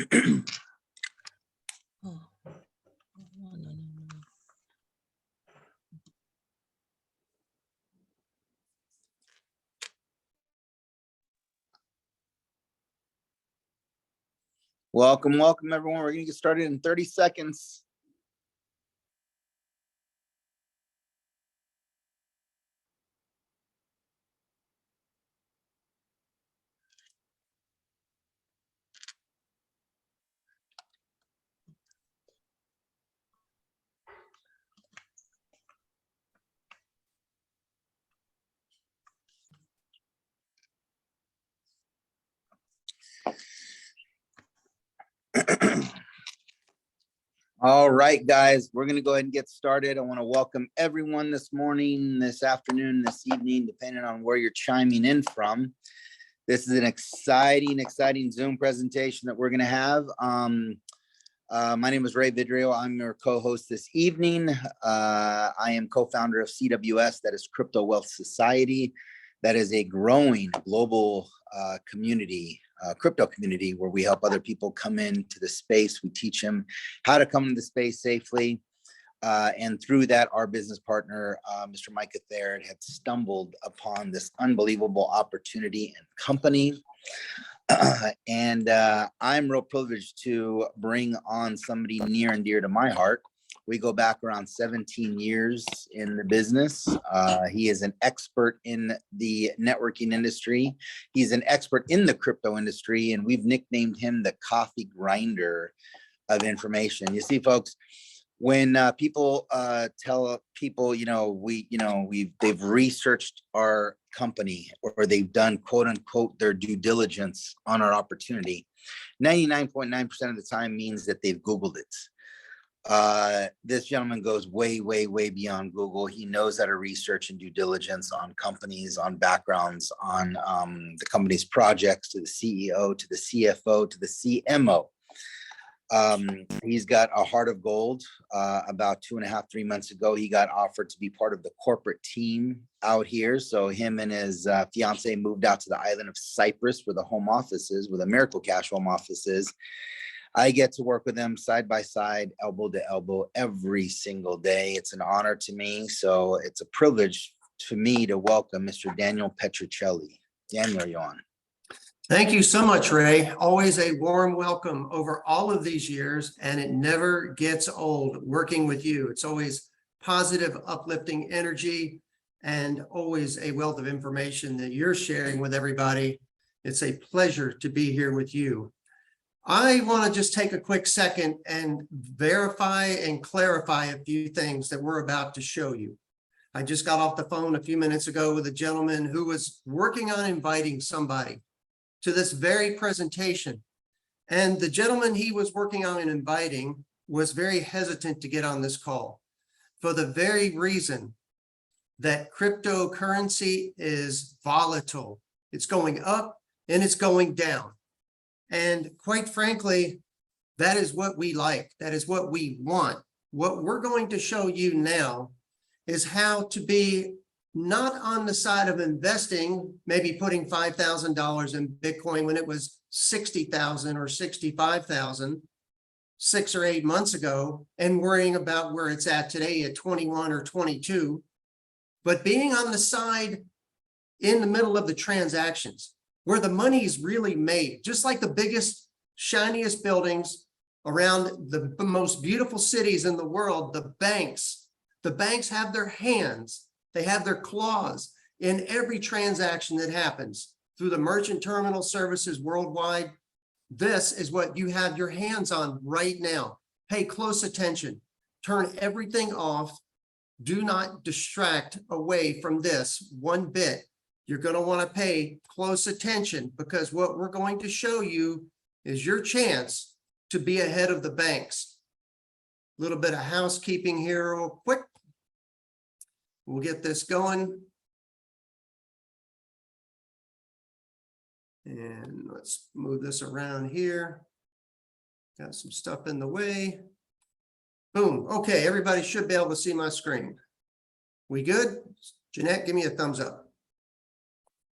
Oh, no. Welcome, everyone. We're going to get started in 30 seconds. All right, guys, we're going to go ahead and get started. I want to welcome everyone this morning, this afternoon, this evening, depending on where you're chiming in from. This is an exciting Zoom presentation that we're going to have. My name is Ray Vidrio. I'm your co-host this evening. I am co-founder of CWS, that is Crypto Wealth Society. That is a growing global community, crypto community, where we help other people come into the space. We teach them how to come into the space safely. And through that, our business partner, Mr. Micah Thaird, had stumbled upon this unbelievable opportunity and company. And I'm real privileged to bring on somebody near and dear to my heart. We go back around 17 years in the business. He is an expert in the networking industry. He's an expert in the crypto industry, and we've nicknamed him the coffee grinder of information. You see, folks, when people tell people, they've researched our company, or they've done quote unquote their due diligence on our opportunity, 99.9% of the time means that they've Googled it. This gentleman goes way beyond Google. He knows how to research and due diligence on companies, on backgrounds, on the company's projects, to the CEO, to the CFO, to the CMO. He's got a heart of gold. About 2.5, 3 months ago, he got offered to be part of the corporate team out here. So him and his fiance moved out to the island of Cyprus, where the home office is, where the Miracle Cash home office is. I get to work with them side by side, elbow to elbow, every single day. It's an honor to me. So it's a privilege to me to welcome Mr. Daniel Petruccelli. Daniel, you're on. Thank you so much, Ray. Always a warm welcome over all of these years, and it never gets old working with you. It's always positive, uplifting energy, and always a wealth of information that you're sharing with everybody. It's a pleasure to be here with you. I want to just take a quick second and verify and clarify a few things that we're about to show you. I just got off the phone a few minutes ago with a gentleman who was working on inviting somebody to this very presentation. And the gentleman he was working on and inviting was very hesitant to get on this call for the very reason that cryptocurrency is volatile. It's going up and it's going down. And quite frankly, that is what we like. That is what we want. What we're going to show you now is how to be not on the side of investing, maybe putting $5,000 in Bitcoin when it was 60,000 or 65,000 6 or 8 months ago, and worrying about where it's at today at 21 or 22, but being on the side in the middle of the transactions where the money is really made, just like the biggest, shiniest buildings around the most beautiful cities in the world, the banks have their hands, they have their claws in every transaction that happens through the merchant terminal services worldwide. This is what you have your hands on right now. Pay close attention, turn everything off. Do not distract away from this one bit. You're going to want to pay close attention, because what we're going to show you is your chance to be ahead of the banks. A little bit of housekeeping here real quick. We'll get this going. And let's move this around here. Got some stuff in the way. Boom. Okay, everybody should be able to see my screen. We good? Jeanette, give me a thumbs up.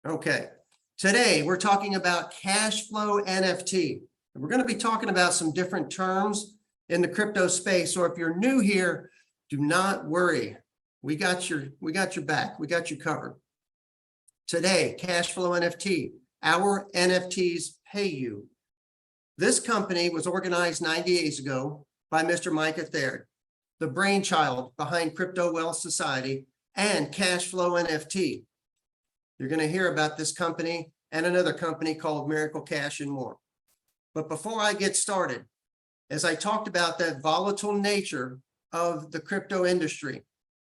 Okay, today we're talking about cash flow NFT. And we're going to be talking about some different terms in the crypto space. So if you're new here, do not worry. We got your back. We got you covered. Today, cash flow NFT, our NFTs pay you. This company was organized 90 days ago by Mr. Micah Thaird, the brainchild behind Crypto Wealth Society and Cash Flow NFT. You're going to hear about this company and another company called Miracle Cash and more. But before I get started, as I talked about that volatile nature of the crypto industry,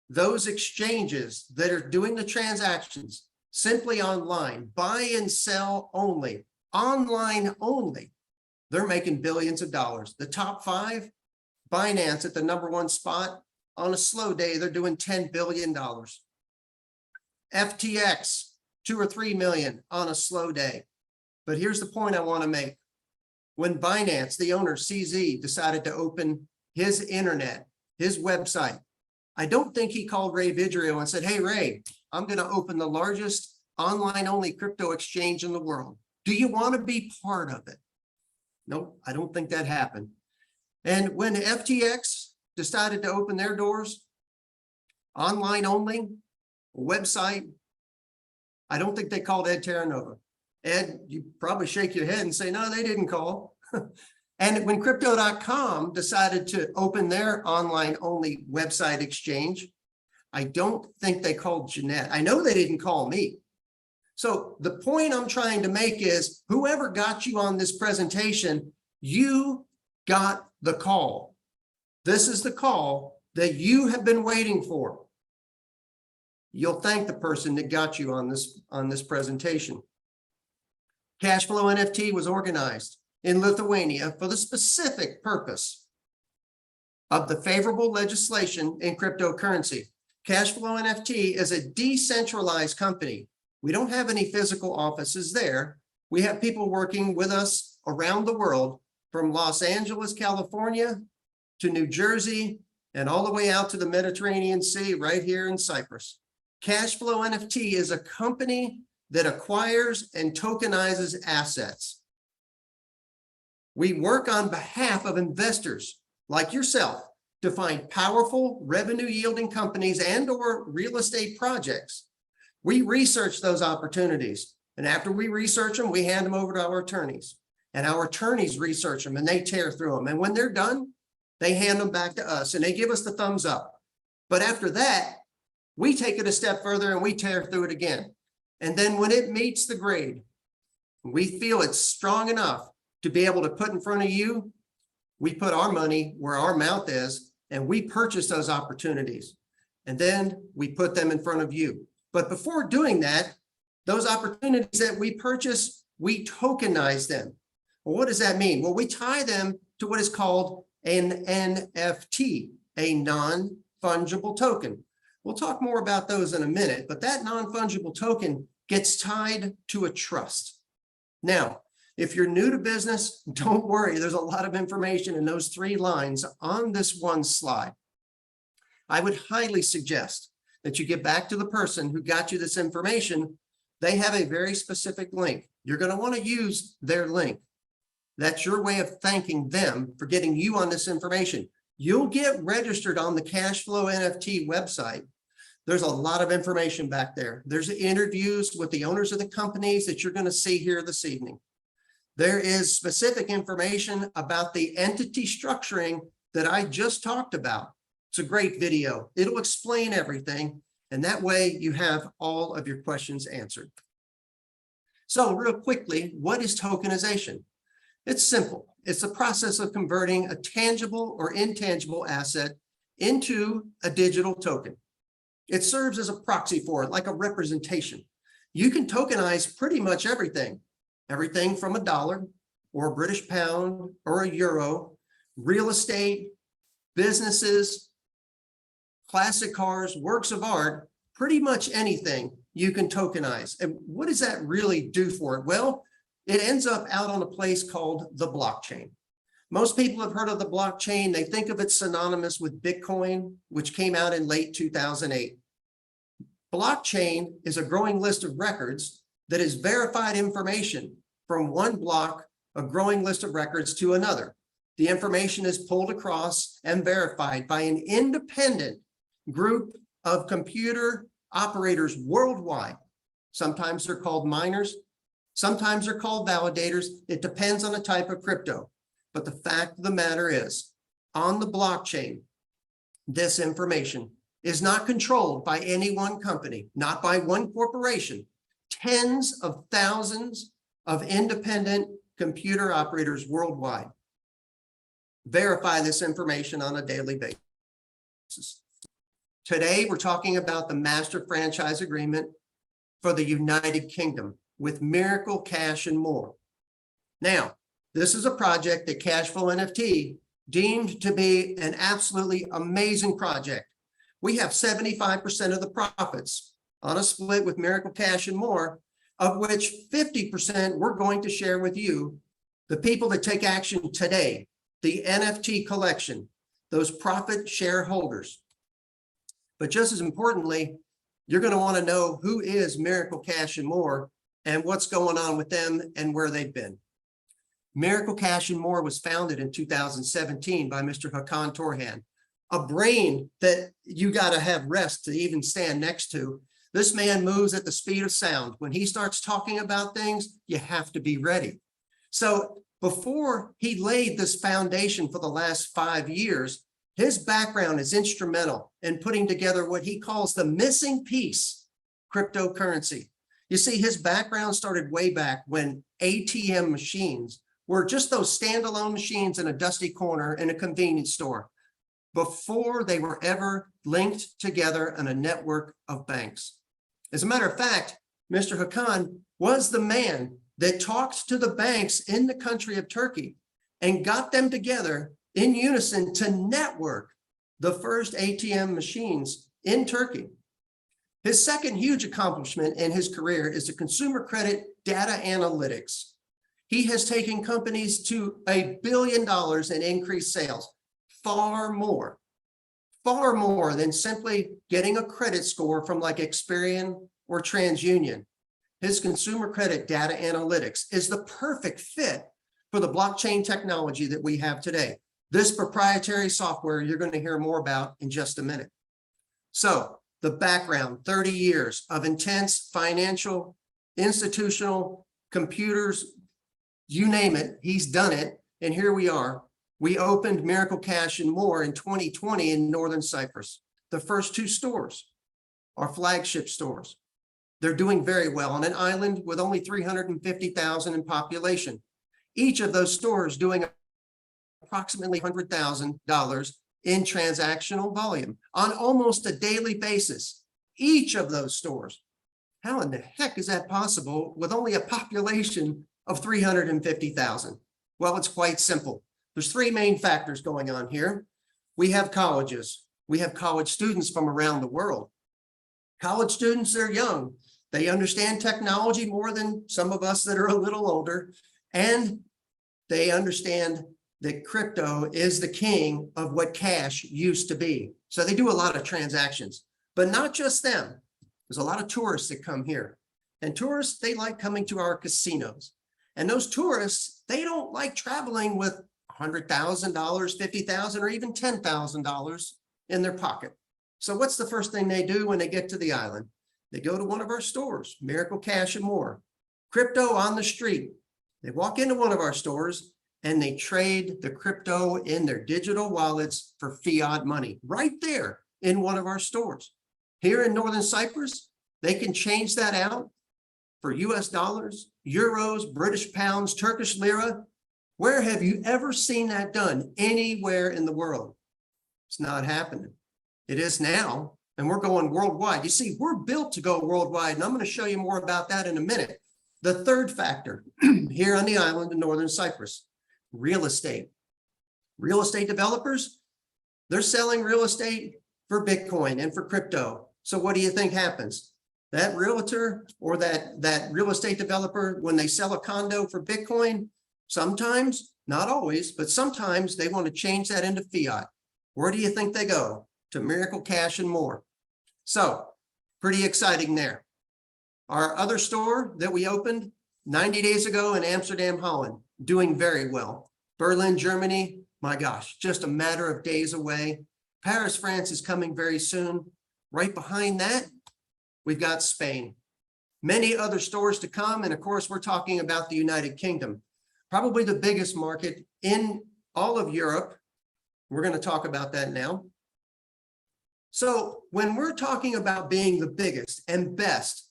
those exchanges that are doing the transactions simply online, buy and sell only, online only, they're making billions of dollars. The top 5, Binance at the #1 spot, on a slow day, they're doing $10 billion. FTX, 2 or 3 million on a slow day. But here's the point I want to make. When Binance, the owner, CZ, decided to open his internet, his website, I don't think he called Ray Vidrio and said, hey, Ray, I'm going to open the largest online-only crypto exchange in the world. Do you want to be part of it? No, I don't think that happened. And when FTX decided to open their doors, online only, website, I don't think they called Ed Terranova. Ed, you probably shake your head and say, no, they didn't call. And when crypto.com decided to open their online only website exchange, I don't think they called Jeanette. I know they didn't call me. So the point I'm trying to make is whoever got you on this presentation, you got the call. This is the call that you have been waiting for. You'll thank the person that got you on this presentation. Cashflow NFT was organized in Lithuania for the specific purpose of the favorable legislation in cryptocurrency. Cashflow NFT is a decentralized company. We don't have any physical offices there. We have people working with us around the world, from Los Angeles, California, to New Jersey, and all the way out to the Mediterranean Sea, right here in Cyprus. Cashflow NFT is a company that acquires and tokenizes assets. We work on behalf of investors like yourself to find powerful revenue-yielding companies and/or real estate projects. We research those opportunities, and after we research them, we hand them over to our attorneys. And our attorneys research them, and they tear through them. And when they're done, they hand them back to us, and they give us the thumbs up. But after that, we take it a step further, and we tear through it again. And then when it meets the grade, we feel it's strong enough to be able to put in front of you, we put our money where our mouth is, and we purchase those opportunities. And then we put them in front of you. But before doing that, those opportunities that we purchase, we tokenize them. Well, what does that mean? Well, we tie them to what is called an NFT, a non-fungible token. We'll talk more about those in a minute, but that non-fungible token gets tied to a trust. Now, if you're new to business, don't worry. There's a lot of information in those 3 lines on this one slide. I would highly suggest that you get back to the person who got you this information. They have a very specific link. You're going to want to use their link. That's your way of thanking them for getting you on this information. You'll get registered on the Cashflow NFT website. There's a lot of information back there. There's interviews with the owners of the companies that you're going to see here this evening. There is specific information about the entity structuring that I just talked about. It's a great video. It'll explain everything, and that way you have all of your questions answered. So real quickly, what is tokenization? It's simple. It's the process of converting a tangible or intangible asset into a digital token. It serves as a proxy for it, like a representation. You can tokenize pretty much everything from $1 or a British pound or a euro, real estate, businesses, classic cars, works of art, pretty much anything you can tokenize. And what does that really do for it? Well, it ends up out on a place called the blockchain. Most people have heard of the blockchain. They think of it synonymous with Bitcoin, which came out in late 2008. Blockchain is a growing list of records that is verified information from one block a growing list of records to another. The information is pulled across and verified by an independent group of computer operators worldwide. Sometimes they're called miners, sometimes they're called validators. It depends on the type of crypto. But the fact of the matter is, on the blockchain, this information is not controlled by any one company, not by one corporation. Tens of thousands of independent computer operators worldwide verify this information on a daily basis. Today, we're talking about the master franchise agreement for the United Kingdom with Miracle Cash and More. Now, this is a project that Cashflow NFT deemed to be an absolutely amazing project. We have 75% of the profits on a split with Miracle Cash and More, of which 50% we're going to share with you, the people that take action today, the NFT collection, those profit shareholders. But just as importantly, you're going to want to know who is Miracle Cash and More and what's going on with them and where they've been. Miracle Cash and More was founded in 2017 by Mr. Hakan Torhan, a brain that you got to have rest to even stand next to. This man moves at the speed of sound. When he starts talking about things, you have to be ready. So before he laid this foundation for the last 5 years, his background is instrumental in putting together what he calls the missing piece, cryptocurrency. You see, his background started way back when ATM machines were just those standalone machines in a dusty corner in a convenience store before they were ever linked together in a network of banks. As a matter of fact, Mr. Hakan was the man that talked to the banks in the country of Turkey and got them together in unison to network the first ATM machines in Turkey. His second huge accomplishment in his career is the consumer credit data analytics. He has taken companies to $1 billion in increased sales, far more than simply getting a credit score from like Experian or TransUnion. His consumer credit data analytics is the perfect fit for the blockchain technology that we have today. This proprietary software you're going to hear more about in just a minute. So the background, 30 years of intense financial, institutional, computers, you name it, he's done it. And here we are. We opened Miracle Cash and More in 2020 in Northern Cyprus. The first 2 stores are flagship stores. They're doing very well on an island with only 350,000 in population. Each of those stores doing approximately $100,000 in transactional volume on almost a daily basis. Each of those stores. How in the heck is that possible with only a population of 350,000? Well, it's quite simple. There's 3 main factors going on here. We have colleges. We have college students from around the world. College students, they're young. They understand technology more than some of us that are a little older. And they understand that crypto is the king of what cash used to be. So they do a lot of transactions, but not just them. There's a lot of tourists that come here. And tourists, they like coming to our casinos. And those tourists, they don't like traveling with $100,000, $50,000, or even $10,000 in their pocket. So what's the first thing they do when they get to the island? They go to one of our stores, Miracle Cash and More, crypto on the street. They walk into one of our stores and they trade the crypto in their digital wallets for fiat money right there in one of our stores. Here in Northern Cyprus, they can change that out for US dollars, euros, British pounds, Turkish lira. Where have you ever seen that done anywhere in the world? It's not happening. It is now, and we're going worldwide. You see, we're built to go worldwide, and I'm going to show you more about that in a minute. The third factor here on the island of Northern Cyprus, real estate. Real estate developers, they're selling real estate for Bitcoin and for crypto. So what do you think happens? That realtor or that real estate developer, when they sell a condo for Bitcoin, sometimes, not always, but sometimes they want to change that into fiat. Where do you think they go? To Miracle Cash and More. So pretty exciting there. Our other store that we opened 90 days ago in Amsterdam, Holland, doing very well. Berlin, Germany, my gosh, just a matter of days away. Paris, France is coming very soon. Right behind that, we've got Spain. Many other stores to come. And of course, we're talking about the United Kingdom, probably the biggest market in all of Europe. We're going to talk about that now. So when we're talking about being the biggest and best,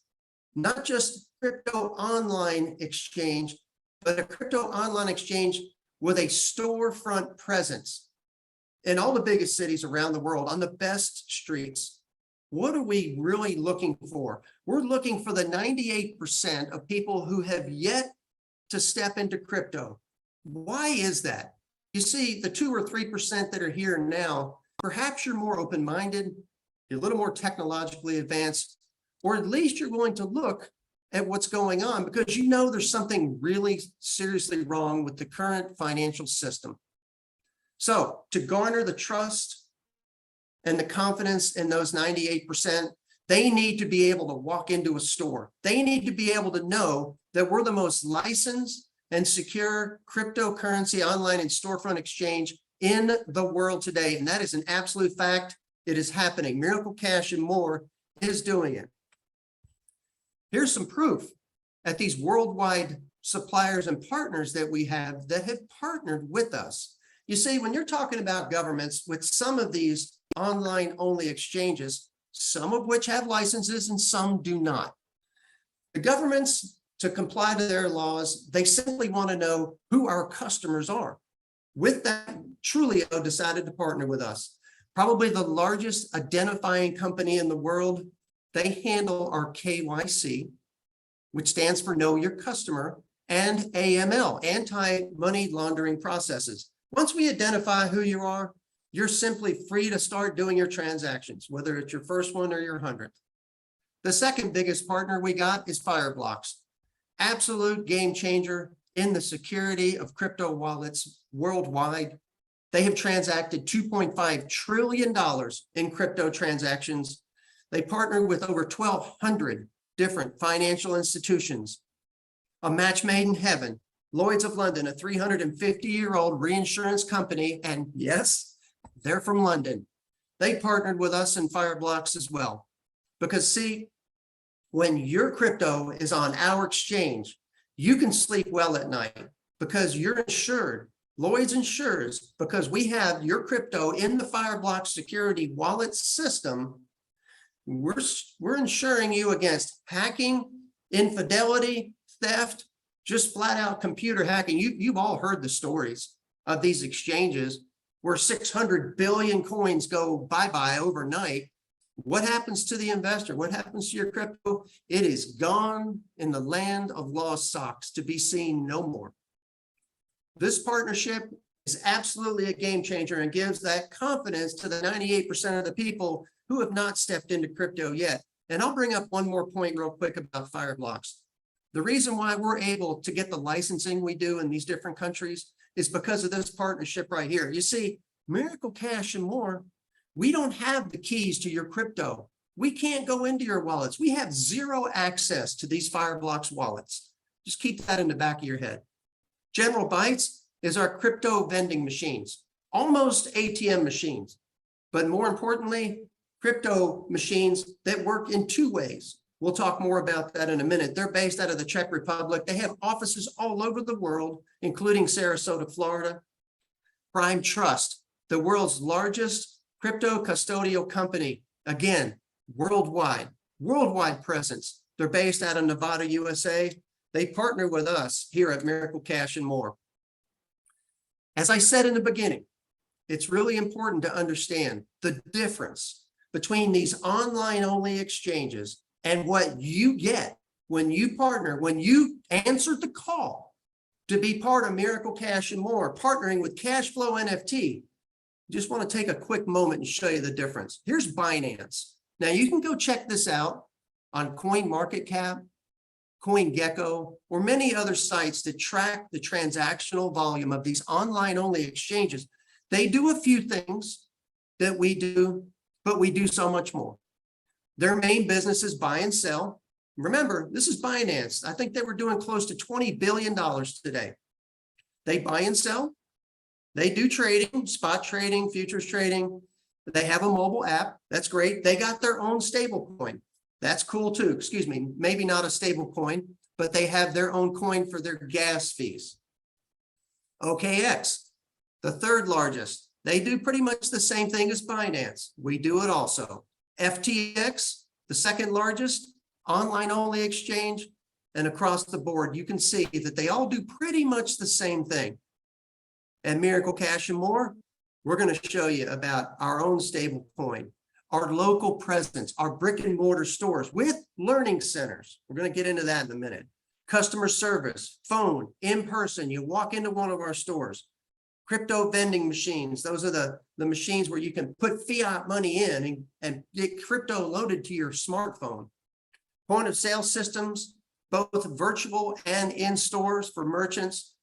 not just crypto online exchange, but a crypto online exchange with a storefront presence in all the biggest cities around the world on the best streets. What are we really looking for? We're looking for the 98% of people who have yet to step into crypto. Why is that? You see, the 2 or 3% that are here now, perhaps you're more open-minded, you're a little more technologically advanced, or at least you're willing to look at what's going on because you know there's something really seriously wrong with the current financial system. So to garner the trust and the confidence in those 98%, they need to be able to walk into a store. They need to be able to know that we're the most licensed and secure cryptocurrency online and storefront exchange in the world today. And that is an absolute fact. It is happening. Miracle Cash and More is doing it. Here's some proof at these worldwide suppliers and partners that we have that have partnered with us. You see, when you're talking about governments with some of these online only exchanges, some of which have licenses and some do not. The governments, to comply to their laws, they simply want to know who our customers are. With that, Trulio decided to partner with us. Probably the largest identifying company in the world. They handle our KYC, which stands for Know Your Customer, and AML, anti-money laundering processes. Once we identify who you are, you're simply free to start doing your transactions, whether it's your first one or your 100th. The second biggest partner we got is Fireblocks. Absolute game changer in the security of crypto wallets worldwide. They have transacted $2.5 trillion in crypto transactions. They partner with over 1,200 different financial institutions. A match made in heaven. Lloyd's of London, a 350-year-old reinsurance company, and yes, they're from London. They partnered with us in Fireblocks as well. Because see, when your crypto is on our exchange, you can sleep well at night because you're insured. Lloyd's insures because we have your crypto in the Fireblocks security wallet system. We're insuring you against hacking, infidelity, theft, just flat out computer hacking. You've all heard the stories of these exchanges where 600 billion coins go bye-bye overnight. What happens to the investor? What happens to your crypto? It is gone in the land of lost socks, to be seen no more. This partnership is absolutely a game changer and gives that confidence to the 98% of the people who have not stepped into crypto yet. And I'll bring up one more point real quick about Fireblocks. The reason why we're able to get the licensing we do in these different countries is because of this partnership right here. You see, Miracle Cash and More, we don't have the keys to your crypto. We can't go into your wallets. We have zero access to these Fireblocks wallets. Just keep that in the back of your head. General Bytes is our crypto vending machines, almost ATM machines, but more importantly, crypto machines that work in two ways. We'll talk more about that in a minute. They're based out of the Czech Republic. They have offices all over the world, including Sarasota, Florida. Prime Trust, the world's largest crypto custodial company. Again, worldwide presence. They're based out of Nevada, USA. They partner with us here at Miracle Cash and More. As I said in the beginning, it's really important to understand the difference between these online-only exchanges and what you get when you partner, when you answer the call to be part of Miracle Cash and More, partnering with Cashflow NFT. Just want to take a quick moment and show you the difference. Here's Binance. Now you can go check this out on CoinMarketCap, CoinGecko, or many other sites that track the transactional volume of these online-only exchanges. They do a few things that we do, but we do so much more. Their main business is buy and sell. Remember, this is Binance. I think they were doing close to $20 billion today. They buy and sell. They do trading, spot trading, futures trading. They have a mobile app. That's great. They got their own stable coin. That's cool too. Excuse me. Maybe not a stable coin, but they have their own coin for their gas fees. OKX, the third largest. They do pretty much the same thing as Binance. We do it also. FTX, the second largest online only exchange, and across the board, you can see that they all do pretty much the same thing. And Miracle Cash and More, we're going to show you about our own stable coin, our local presence, our brick and mortar stores with learning centers. We're going to get into that in a minute. Customer service, phone, in person. You walk into one of our stores. Crypto vending machines. Those are the machines where you can put fiat money in and get crypto loaded to your smartphone. Point of sale systems, both virtual and in stores for merchants.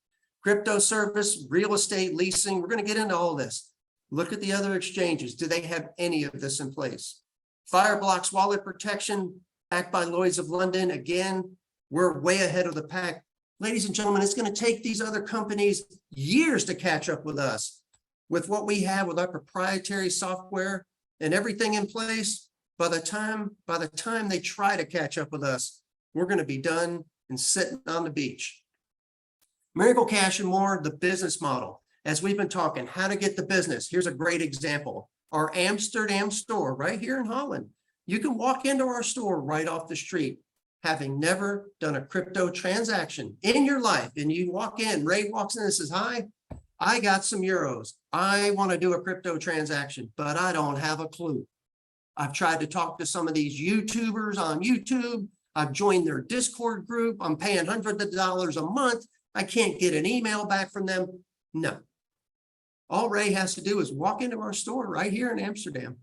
Crypto service, real estate leasing. We're going to get into all this. Look at the other exchanges. Do they have any of this in place? Fireblocks wallet protection, backed by Lloyd's of London. Again, we're way ahead of the pack. Ladies and gentlemen, it's going to take these other companies years to catch up with us. With what we have with our proprietary software and everything in place, by the time they try to catch up with us, we're going to be done and sitting on the beach. Miracle Cash and More, the business model. As we've been talking, how to get the business. Here's a great example. Our Amsterdam store right here in Holland. You can walk into our store right off the street, having never done a crypto transaction in your life. And you walk in, Ray walks in and says, hi, I got some euros. I want to do a crypto transaction, but I don't have a clue. I've tried to talk to some of these YouTubers on YouTube. I've joined their Discord group. I'm paying hundreds of dollars a month. I can't get an email back from them. No. All Ray has to do is walk into our store right here in Amsterdam.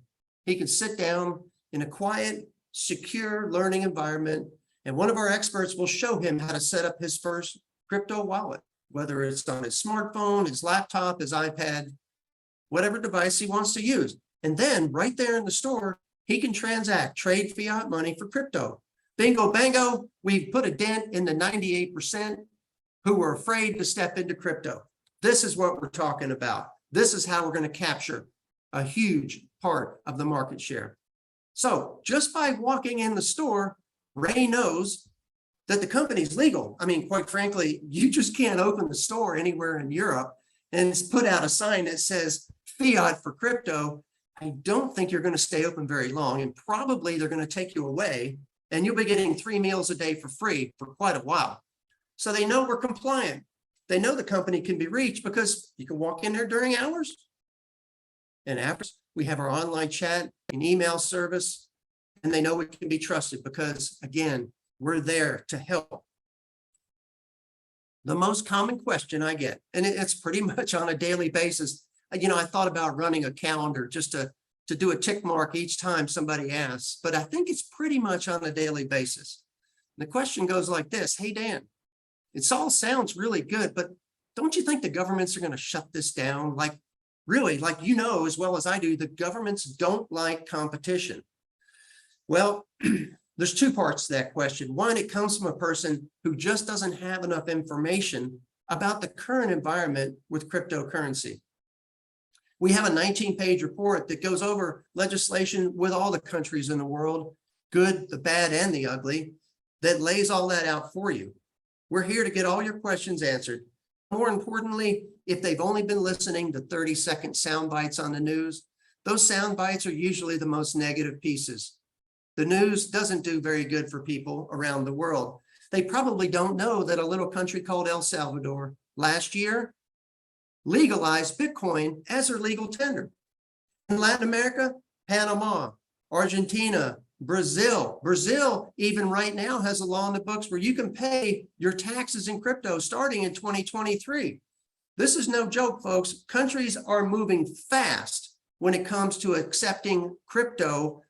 He can sit down in a quiet, secure learning environment, and one of our experts will show him how to set up his first crypto wallet, whether it's on his smartphone, his laptop, his iPad, whatever device he wants to use. And then right there in the store, he can transact, trade fiat money for crypto. Bingo, bango, we've put a dent in the 98% who are afraid to step into crypto. This is what we're talking about. This is how we're going to capture a huge part of the market share. So just by walking in the store, Ray knows that the company's legal. I mean, quite frankly, you just can't open the store anywhere in Europe and put out a sign that says fiat for crypto. I don't think you're going to stay open very long, and probably they're going to take you away and you'll be getting 3 meals a day for free for quite a while. So they know we're compliant. They know the company can be reached because you can walk in there during hours. And after, we have our online chat and email service, and they know we can be trusted because, again, we're there to help. The most common question I get, and it's pretty much on a daily basis. You know, I thought about running a calendar just to do a tick mark each time somebody asks, but I think it's pretty much on a daily basis. And the question goes like this: hey, Dan, it all sounds really good, but don't you think the governments are going to shut this down? Like, really, like you know as well as I do, the governments don't like competition. Well, there's two parts to that question. One, it comes from a person who just doesn't have enough information about the current environment with cryptocurrency. We have a 19-page report that goes over legislation with all the countries in the world, good, the bad, and the ugly, that lays all that out for you. We're here to get all your questions answered. More importantly, if they've only been listening to 30-second sound bites on the news, those sound bites are usually the most negative pieces. The news doesn't do very good for people around the world. They probably don't know that a little country called El Salvador last year legalized Bitcoin as their legal tender. In Latin America, Panama, Argentina, Brazil. Brazil, even right now, has a law in the books where you can pay your taxes in crypto starting in 2023. This is no joke, folks. Countries are moving fast when it comes to accepting crypto,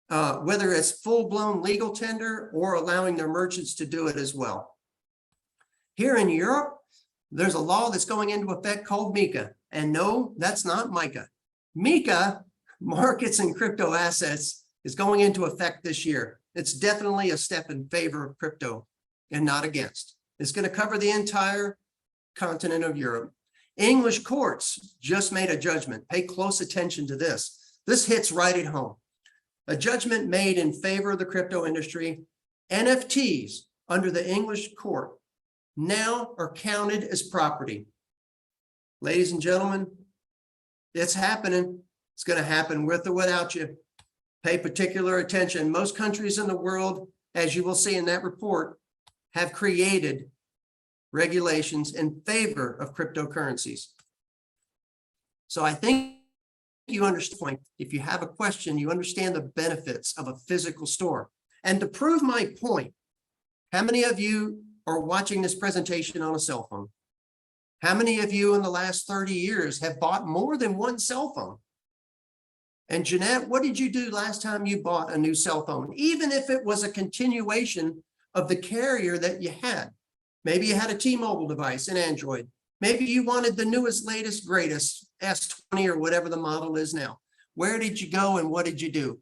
whether it's full-blown legal tender or allowing their merchants to do it as well. Here in Europe, there's a law that's going into effect called MiCA. And no, that's not MiCA. MiCA, Markets and Crypto Assets, is going into effect this year. It's definitely a step in favor of crypto and not against. It's going to cover the entire continent of Europe. English courts just made a judgment. Pay close attention to this. This hits right at home. A judgment made in favor of the crypto industry. NFTs under the English court now are counted as property. Ladies and gentlemen, it's happening. It's going to happen with or without you. Pay particular attention. Most countries in the world, as you will see in that report, have created regulations in favor of cryptocurrencies. So I think you understand, if you have a question, you understand the benefits of a physical store. And to prove my point, how many of you are watching this presentation on a cell phone? How many of you in the last 30 years have bought more than one cell phone? And Jeanette, what did you do last time you bought a new cell phone? Even if it was a continuation of the carrier that you had. Maybe you had a T-Mobile device, an Android. Maybe you wanted the newest, latest, greatest S20 or whatever the model is now. Where did you go and what did you do?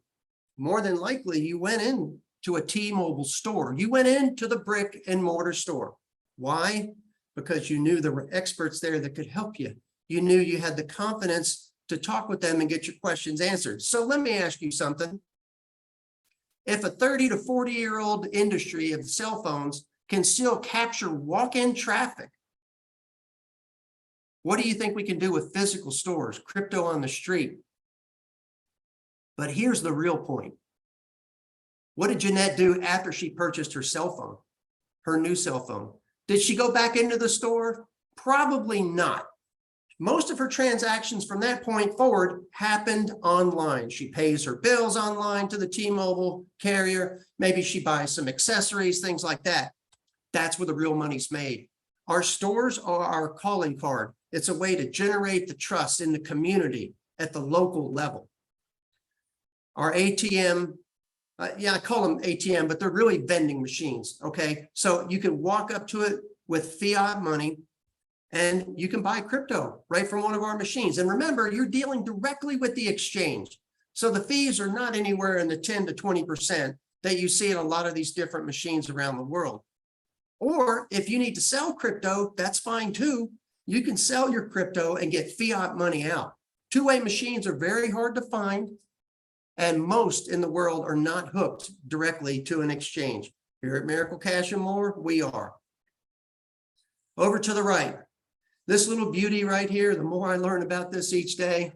More than likely, you went into a T-Mobile store. You went into the brick and mortar store. Why? Because you knew there were experts there that could help you. You knew you had the confidence to talk with them and get your questions answered. So let me ask you something. If a 30 to 40-year-old industry of cell phones can still capture walk-in traffic, what do you think we can do with physical stores, crypto on the street? But here's the real point. What did Jeanette do after she purchased her cell phone, her new cell phone? Did she go back into the store? Probably not. Most of her transactions from that point forward happened online. She pays her bills online to the T-Mobile carrier. Maybe she buys some accessories, things like that. That's where the real money's made. Our stores are our calling card. It's a way to generate the trust in the community at the local level. Our ATM, I call them ATM, but they're really vending machines, okay? So you can walk up to it with fiat money and you can buy crypto right from one of our machines. And remember, you're dealing directly with the exchange. So the fees are not anywhere in the 10 to 20% that you see in a lot of these different machines around the world. Or if you need to sell crypto, that's fine too. You can sell your crypto and get fiat money out. Two-way machines are very hard to find, and most in the world are not hooked directly to an exchange. Here at Miracle Cash and More, we are. Over to the right, this little beauty right here, the more I learn about this each day,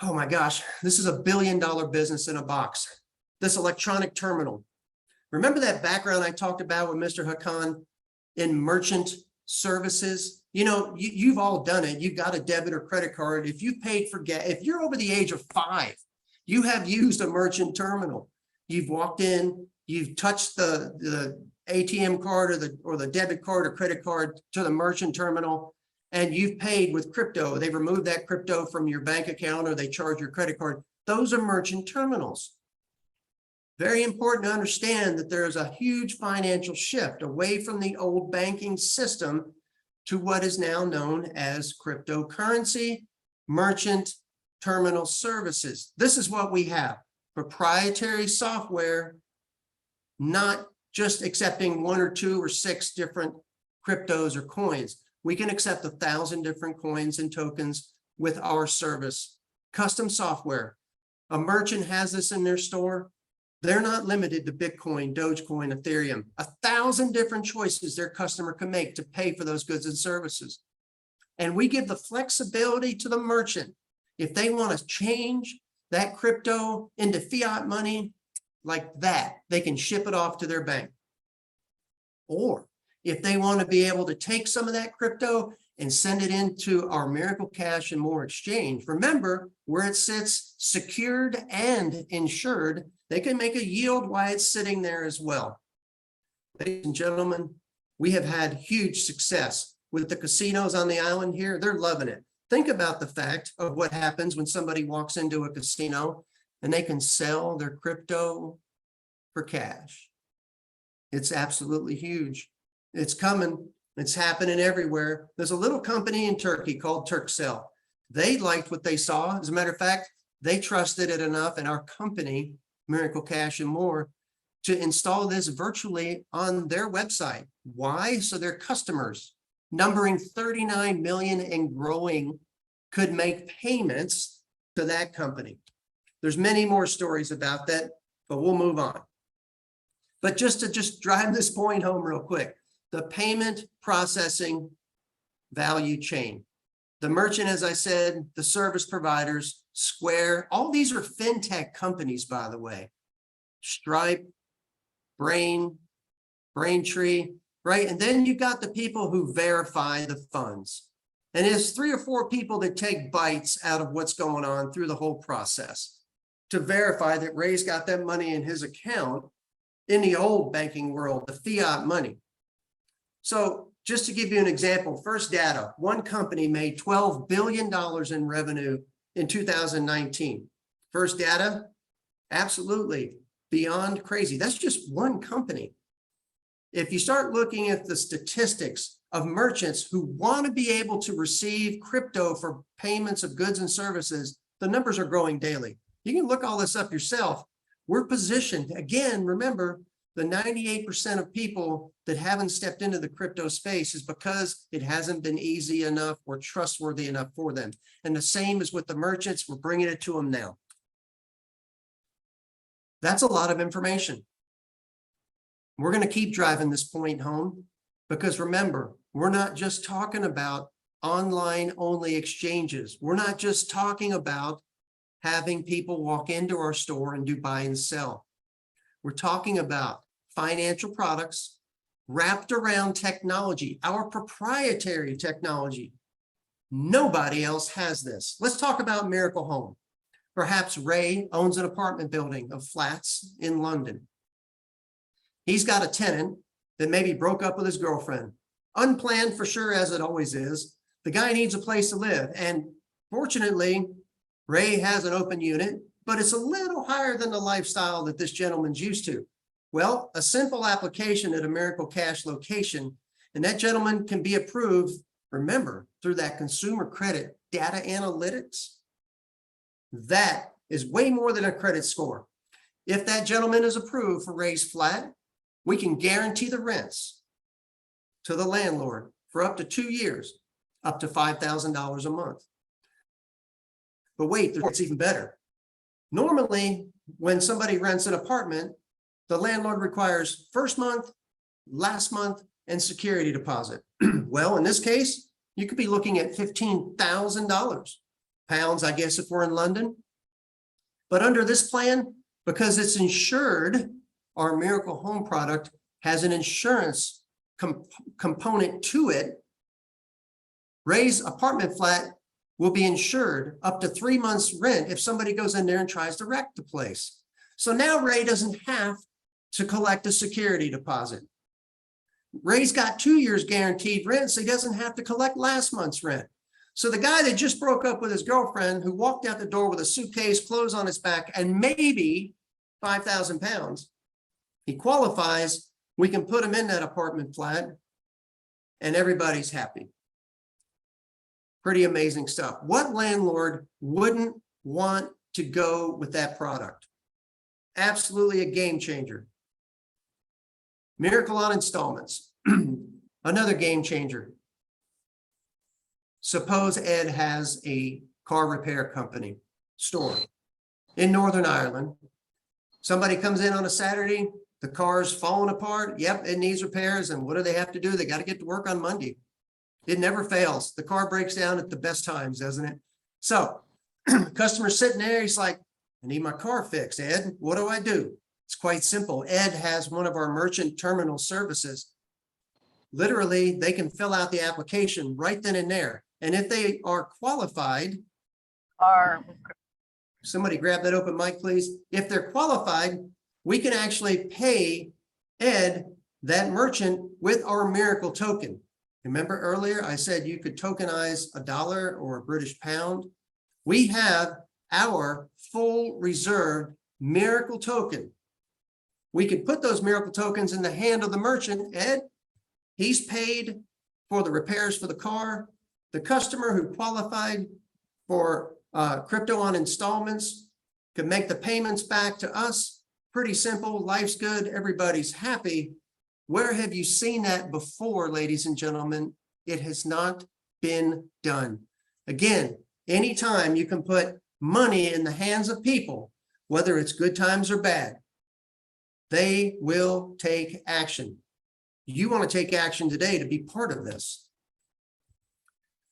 oh my gosh, this is $1 billion business in a box. This electronic terminal. Remember that background I talked about with Mr. Hakan in merchant services? You know, you've all done it. You've got a debit or credit card. If you've paid for gas, if you're over the age of 5, you have used a merchant terminal. You've walked in, you've touched the ATM card or the debit card or credit card to the merchant terminal, and you've paid with crypto. They remove that crypto from your bank account or they charge your credit card. Those are merchant terminals. Very important to understand that there is a huge financial shift away from the old banking system to what is now known as cryptocurrency, merchant terminal services. This is what we have: proprietary software, not just accepting 1 or 2 or 6 different cryptos or coins. We can accept 1,000 different coins and tokens with our service. Custom software. A merchant has this in their store. They're not limited to Bitcoin, Dogecoin, Ethereum. 1,000 different choices their customer can make to pay for those goods and services. And we give the flexibility to the merchant. If they want to change that crypto into fiat money like that, they can ship it off to their bank. Or if they want to be able to take some of that crypto and send it into our Miracle Cash and More exchange, remember where it sits secured and insured, they can make a yield while it's sitting there as well. Ladies and gentlemen, we have had huge success with the casinos on the island here. They're loving it. Think about the fact of what happens when somebody walks into a casino and they can sell their crypto for cash. It's absolutely huge. It's coming. It's happening everywhere. There's a little company in Turkey called Turkcell. They liked what they saw. As a matter of fact, they trusted it enough, and our company, Miracle Cash and More, to install this virtually on their website. Why? So their customers, numbering 39 million and growing, could make payments to that company. There's many more stories about that, but we'll move on. But just to drive this point home real quick, the payment processing value chain. The merchant, as I said, the service providers, Square, all these are fintech companies, by the way. Stripe, Braintree, right? And then you got the people who verify the funds. And it's 3 or 4 people that take bites out of what's going on through the whole process to verify that Ray's got that money in his account in the old banking world, the fiat money. So just to give you an example, First Data, one company made $12 billion in revenue in 2019. First Data, absolutely beyond crazy. That's just one company. If you start looking at the statistics of merchants who want to be able to receive crypto for payments of goods and services, the numbers are growing daily. You can look all this up yourself. We're positioned, again, remember, the 98% of people that haven't stepped into the crypto space is because it hasn't been easy enough or trustworthy enough for them. And the same is with the merchants. We're bringing it to them now. That's a lot of information. We're going to keep driving this point home because remember, we're not just talking about online only exchanges. We're not just talking about having people walk into our store and do buy and sell. We're talking about financial products wrapped around technology, our proprietary technology. Nobody else has this. Let's talk about Miracle Home. Perhaps Ray owns an apartment building of flats in London. He's got a tenant that maybe broke up with his girlfriend. Unplanned for sure, as it always is. The guy needs a place to live. And fortunately, Ray has an open unit, but it's a little higher than the lifestyle that this gentleman's used to. Well, a simple application at a Miracle Cash location, and that gentleman can be approved, remember, through that consumer credit data analytics. That is way more than a credit score. If that gentleman is approved for Ray's flat, we can guarantee the rents to the landlord for up to 2 years, up to $5,000 a month. But wait, it's even better. Normally, when somebody rents an apartment, the landlord requires first month, last month, and security deposit. Well, in this case, you could be looking at $15,000. Pounds, I guess, if we're in London. But under this plan, because it's insured, our Miracle Home product has an insurance component to it. Ray's apartment flat will be insured up to 3 months rent if somebody goes in there and tries to wreck the place. So now Ray doesn't have to collect a security deposit. Ray's got 2 years guaranteed rent, so he doesn't have to collect last month's rent. So the guy that just broke up with his girlfriend, who walked out the door with a suitcase, clothes on his back, and maybe 5,000 pounds, he qualifies. We can put him in that apartment flat and everybody's happy. Pretty amazing stuff. What landlord wouldn't want to go with that product? Absolutely a game changer. Miracle on installments. Another game changer. Suppose Ed has a car repair company store in Northern Ireland. Somebody comes in on a Saturday, the car's falling apart. Yep, it needs repairs. And what do they have to do? They got to get to work on Monday. It never fails. The car breaks down at the best times, doesn't it? So customer's sitting there. He's like, I need my car fixed, Ed. What do I do? It's quite simple. Ed has one of our merchant terminal services. Literally, they can fill out the application right then and there. And if they are qualified, somebody grab that open mic, please. If they're qualified, we can actually pay Ed, that merchant, with our Miracle token. Remember earlier, I said you could tokenize $1 or a British pound. We have our full reserve Miracle token. We could put those Miracle tokens in the hand of the merchant. Ed, he's paid for the repairs for the car. The customer who qualified for crypto on installments could make the payments back to us. pretty simple. Life's good. Everybody's happy. Where have you seen that before, ladies and gentlemen? It has not been done. Again, anytime you can put money in the hands of people, whether it's good times or bad, they will take action. You want to take action today to be part of this.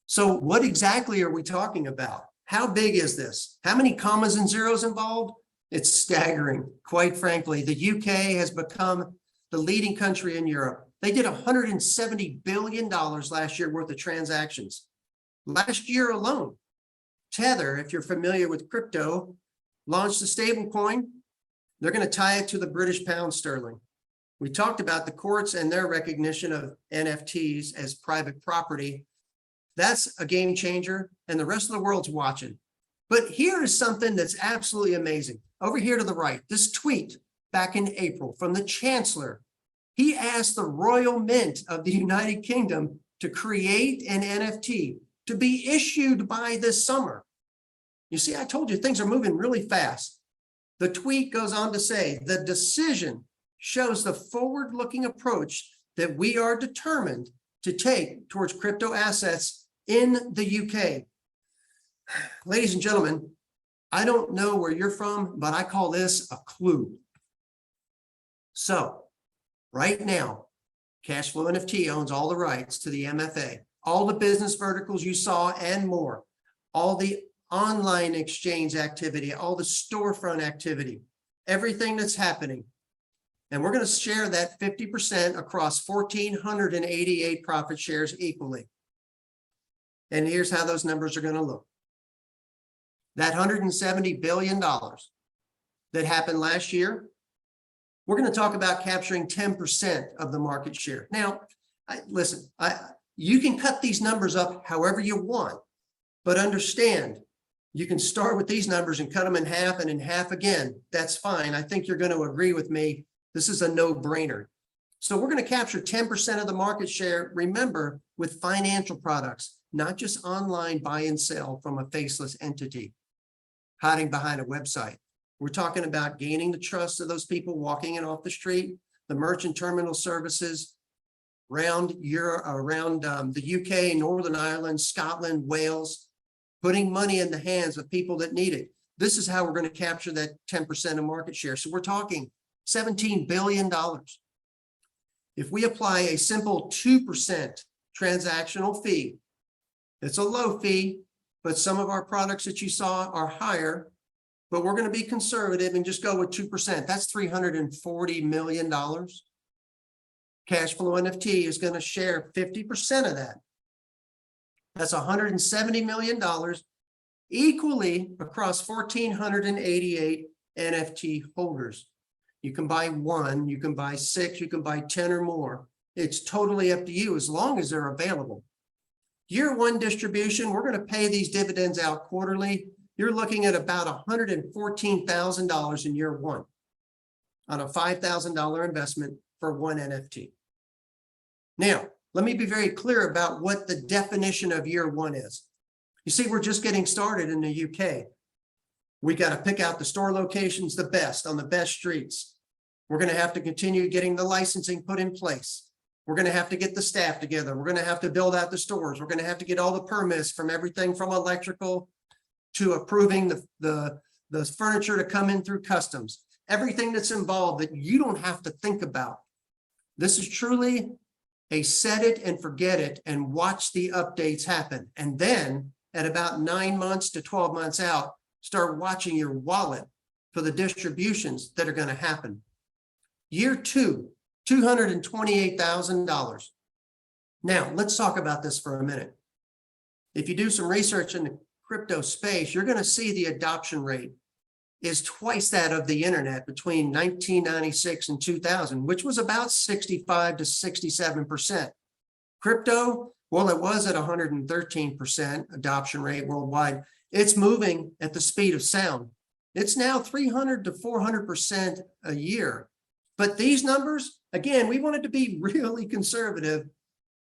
So what exactly are we talking about? How big is this? How many commas and zeros involved? It's staggering. Quite frankly, the UK has become the leading country in Europe. They did $170 billion last year worth of transactions. Last year alone, Tether, if you're familiar with crypto, launched a stable coin. They're going to tie it to the British pound sterling. We talked about the courts and their recognition of NFTs as private property. That's a game changer, and the rest of the world's watching. But here is something that's absolutely amazing. Over here to the right, this tweet back in April from the Chancellor. He asked the Royal Mint of the United Kingdom to create an NFT to be issued by this summer. You see, I told you things are moving really fast. The tweet goes on to say, the decision shows the forward-looking approach that we are determined to take towards crypto assets in the UK. Ladies and gentlemen, I don't know where you're from, but I call this a clue. So right now, Cashflow NFT owns all the rights to the MFA, all the business verticals you saw and more, all the online exchange activity, all the storefront activity, everything that's happening. And we're going to share that 50% across 1,488 profit shares equally. And here's how those numbers are going to look. That $170 billion that happened last year, we're going to talk about capturing 10% of the market share. Now, listen, you can cut these numbers up however you want, but understand, you can start with these numbers and cut them in half and in half again. That's fine. I think you're going to agree with me. This is a no-brainer. So we're going to capture 10% of the market share, remember, with financial products, not just online buy and sell from a faceless entity hiding behind a website. We're talking about gaining the trust of those people walking in off the street, the merchant terminal services around the UK, Northern Ireland, Scotland, Wales, putting money in the hands of people that need it. This is how we're going to capture that 10% of market share. So we're talking $17 billion. If we apply a simple 2% transactional fee, it's a low fee, but some of our products that you saw are higher, but we're going to be conservative and just go with 2%. That's $340 million. Cashflow NFT is going to share 50% of that. That's $170 million equally across 1,488 NFT holders. You can buy one, you can buy 6, you can buy 10 or more. It's totally up to you as long as they're available. Year one distribution, we're going to pay these dividends out quarterly. You're looking at about $114,000 in year one on a $5,000 investment for one NFT. Now, let me be very clear about what the definition of year one is. You see, we're just getting started in the UK. We got to pick out the store locations the best on the best streets. We're going to have to continue getting the licensing put in place. We're going to have to get the staff together. We're going to have to build out the stores. We're going to have to get all the permits from everything from electrical to approving the furniture to come in through customs. Everything that's involved that you don't have to think about. This is truly a set it and forget it and watch the updates happen. And then at about 9 months to 12 months out, start watching your wallet for the distributions that are going to happen. Year two, $228,000. Now, let's talk about this for a minute. If you do some research in the crypto space, you're going to see the adoption rate is twice that of the internet between 1996 and 2000, which was about 65 to 67%. Crypto, well, it was at 113% adoption rate worldwide. It's moving at the speed of sound. It's now 300 to 400% a year. But these numbers, again, we wanted to be really conservative.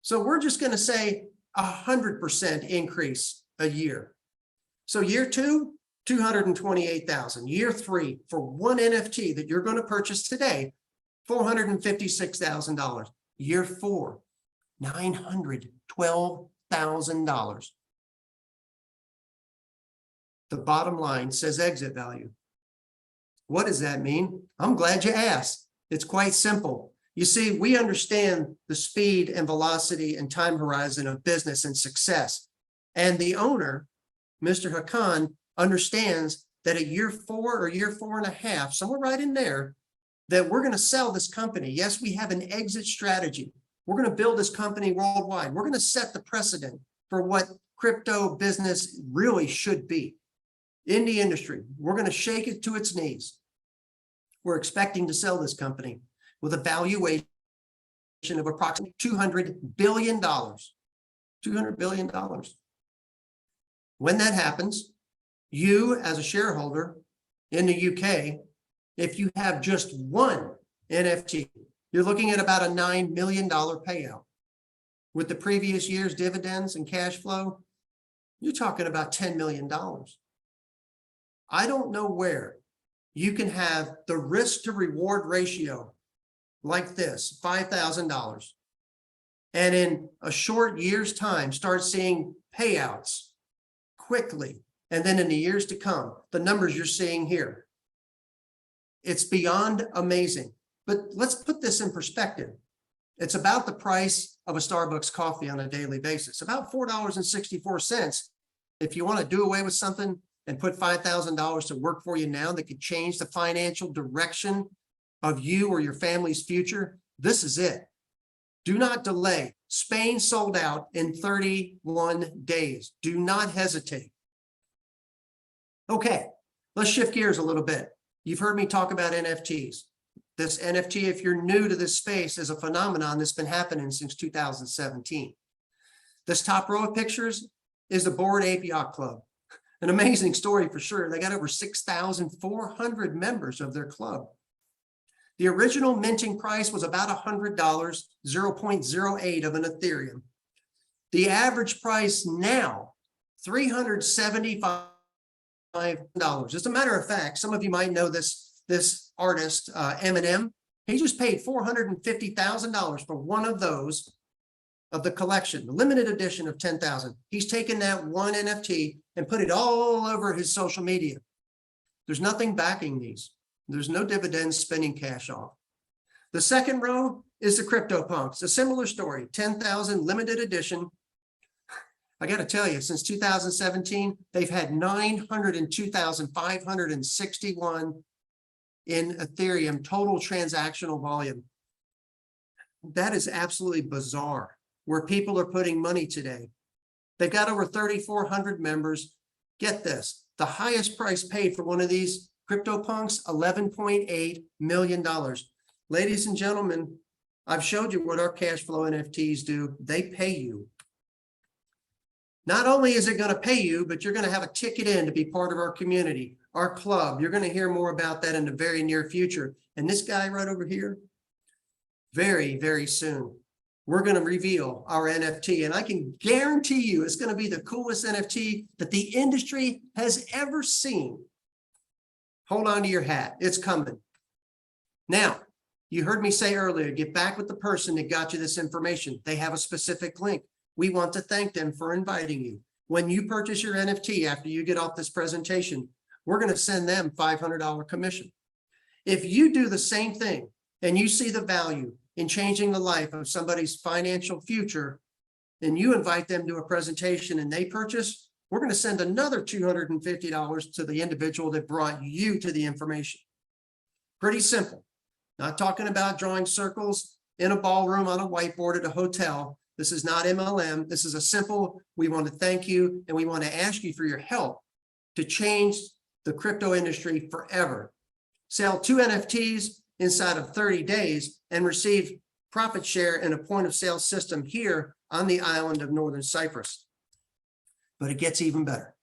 So we're just going to say 100% increase a year. So year two, $228,000. Year 3 for one NFT that you're going to purchase today, $456,000. Year 4, $912,000. The bottom line says exit value. What does that mean? I'm glad you asked. It's quite simple. You see, we understand the speed and velocity and time horizon of business and success. And the owner, Mr. Hakan, understands that at year 4 or year 4.5, somewhere right in there, that we're going to sell this company. Yes, we have an exit strategy. We're going to build this company worldwide. We're going to set the precedent for what crypto business really should be in the industry. We're going to shake it to its knees. We're expecting to sell this company with a valuation of approximately $200 billion. $200 billion. When that happens, you as a shareholder in the UK, if you have just one NFT, you're looking at about a $9 million payout. With the previous year's dividends and cash flow, you're talking about $10 million. I don't know where you can have the risk to reward ratio like this, $5,000, and in a short year's time, start seeing payouts quickly. And then in the years to come, the numbers you're seeing here, it's beyond amazing. But let's put this in perspective. It's about the price of a Starbucks coffee on a daily basis, about $4.64. If you want to do away with something and put $5,000 to work for you now that could change the financial direction of you or your family's future, this is it. Do not delay. Spain sold out in 31 days. Do not hesitate. Okay, let's shift gears a little bit. You've heard me talk about NFTs. This NFT, if you're new to this space, is a phenomenon that's been happening since 2017. This top row of pictures is the Bored Ape Yacht Club. An amazing story for sure. They got over 6,400 members of their club. The original minting price was about $100, 0.08 of an Ethereum. The average price now, $375. As a matter of fact, some of you might know this artist, Eminem. He just paid $450,000 for one of those of the collection, the limited edition of 10,000. He's taken that one NFT and put it all over his social media. There's nothing backing these. There's no dividends spinning cash off. The second row is the CryptoPunks, a similar story, 10,000 limited edition. I got to tell you, since 2017, they've had 902,561 in Ethereum total transactional volume. That is absolutely bizarre, where people are putting money today. They've got over 3,400 members. Get this, the highest price paid for one of these CryptoPunks, $11.8 million. Ladies and gentlemen, I've showed you what our cash flow NFTs do. They pay you. Not only is it going to pay you, but you're going to have a ticket in to be part of our community, our club. You're going to hear more about that in the very near future. And this guy right over here, very, very soon, we're going to reveal our NFT. And I can guarantee you it's going to be the coolest NFT that the industry has ever seen. Hold on to your hat. It's coming. Now, you heard me say earlier, get back with the person that got you this information. They have a specific link. We want to thank them for inviting you. When you purchase your NFT after you get off this presentation, we're going to send them $500 commission. If you do the same thing and you see the value in changing the life of somebody's financial future, and you invite them to a presentation and they purchase, we're going to send another $250 to the individual that brought you to the information. Pretty simple. Not talking about drawing circles in a ballroom on a whiteboard at a hotel. This is not MLM. This is a simple, we want to thank you and we want to ask you for your help to change the crypto industry forever. Sell 2 NFTs inside of 30 days and receive profit share in a point of sale system here on the island of Northern Cyprus. But it gets even better.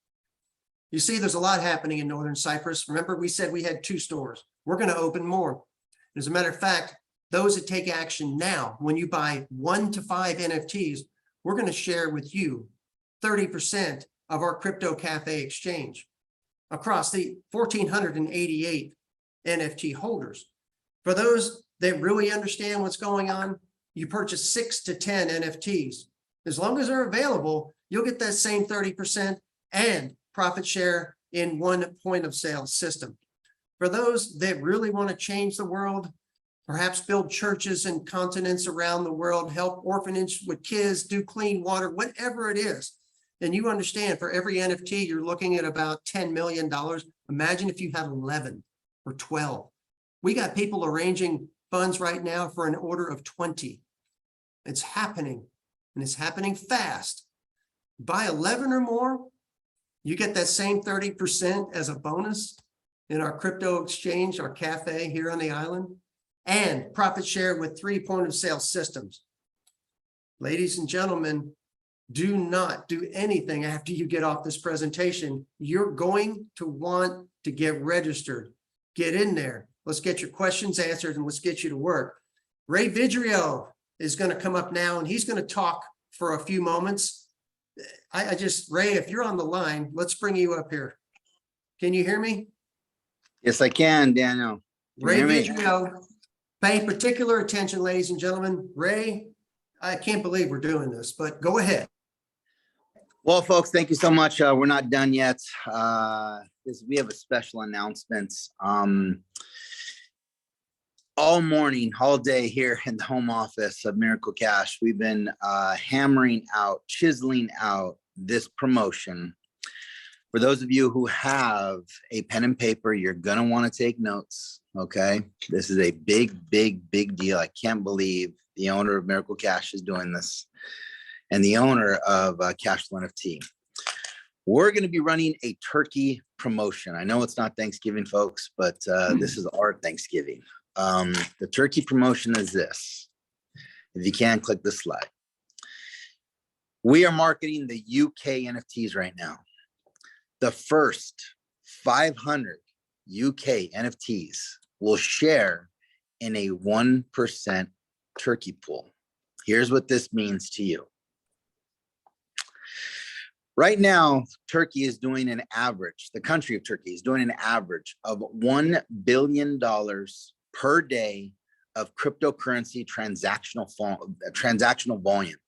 You see, there's a lot happening in Northern Cyprus. Remember, we said we had 2 stores. We're going to open more. As a matter of fact, those that take action now, when you buy 1 to 5 NFTs, we're going to share with you 30% of our crypto cafe exchange. across the 1,488 NFT holders. For those that really understand what's going on, you purchase 6 to 10 NFTs. As long as they're available, you'll get that same 30% and profit share in one point of sale system. For those that really want to change the world, perhaps build churches in continents around the world, help orphanage with kids, do clean water, whatever it is. And you understand for every NFT, you're looking at about $10 million. Imagine if you had 11 or 12. We got people arranging funds right now for an order of 20. It's happening, and it's happening fast. Buy 11 or more, you get that same 30% as a bonus in our crypto exchange, our cafe here on the island, and profit share with 3 point of sale systems. Ladies and gentlemen, do not do anything after you get off this presentation. You're going to want to get registered. Get in there. Let's get your questions answered and let's get you to work. Ray Vidrio is going to come up now and he's going to talk for a few moments. Ray, if you're on the line, let's bring you up here. Can you hear me? Yes, I can, Daniel. Ray Vidrio, pay particular attention, ladies and gentlemen. Ray, I can't believe we're doing this, but go ahead. Well, folks, thank you so much. We're not done yet. We have a special announcement. All morning, all day here in the home office of Miracle Cash, we've been hammering out, chiseling out this promotion. For those of you who have a pen and paper, you're going to want to take notes, okay? This is a big, big, big deal. I can't believe the owner of Miracle Cash is doing this and the owner of Cashflow NFT. We're going to be running a turkey promotion. I know it's not Thanksgiving, folks, but this is our Thanksgiving. The turkey promotion is this. If you can, click the slide. We are marketing the UK NFTs right now. The first 500 UK NFTs will share in a 1% turkey pool. Here's what this means to you. Right now, Turkey is doing an average, the country of Turkey is doing an average of $1 billion per day of cryptocurrency transactional volume.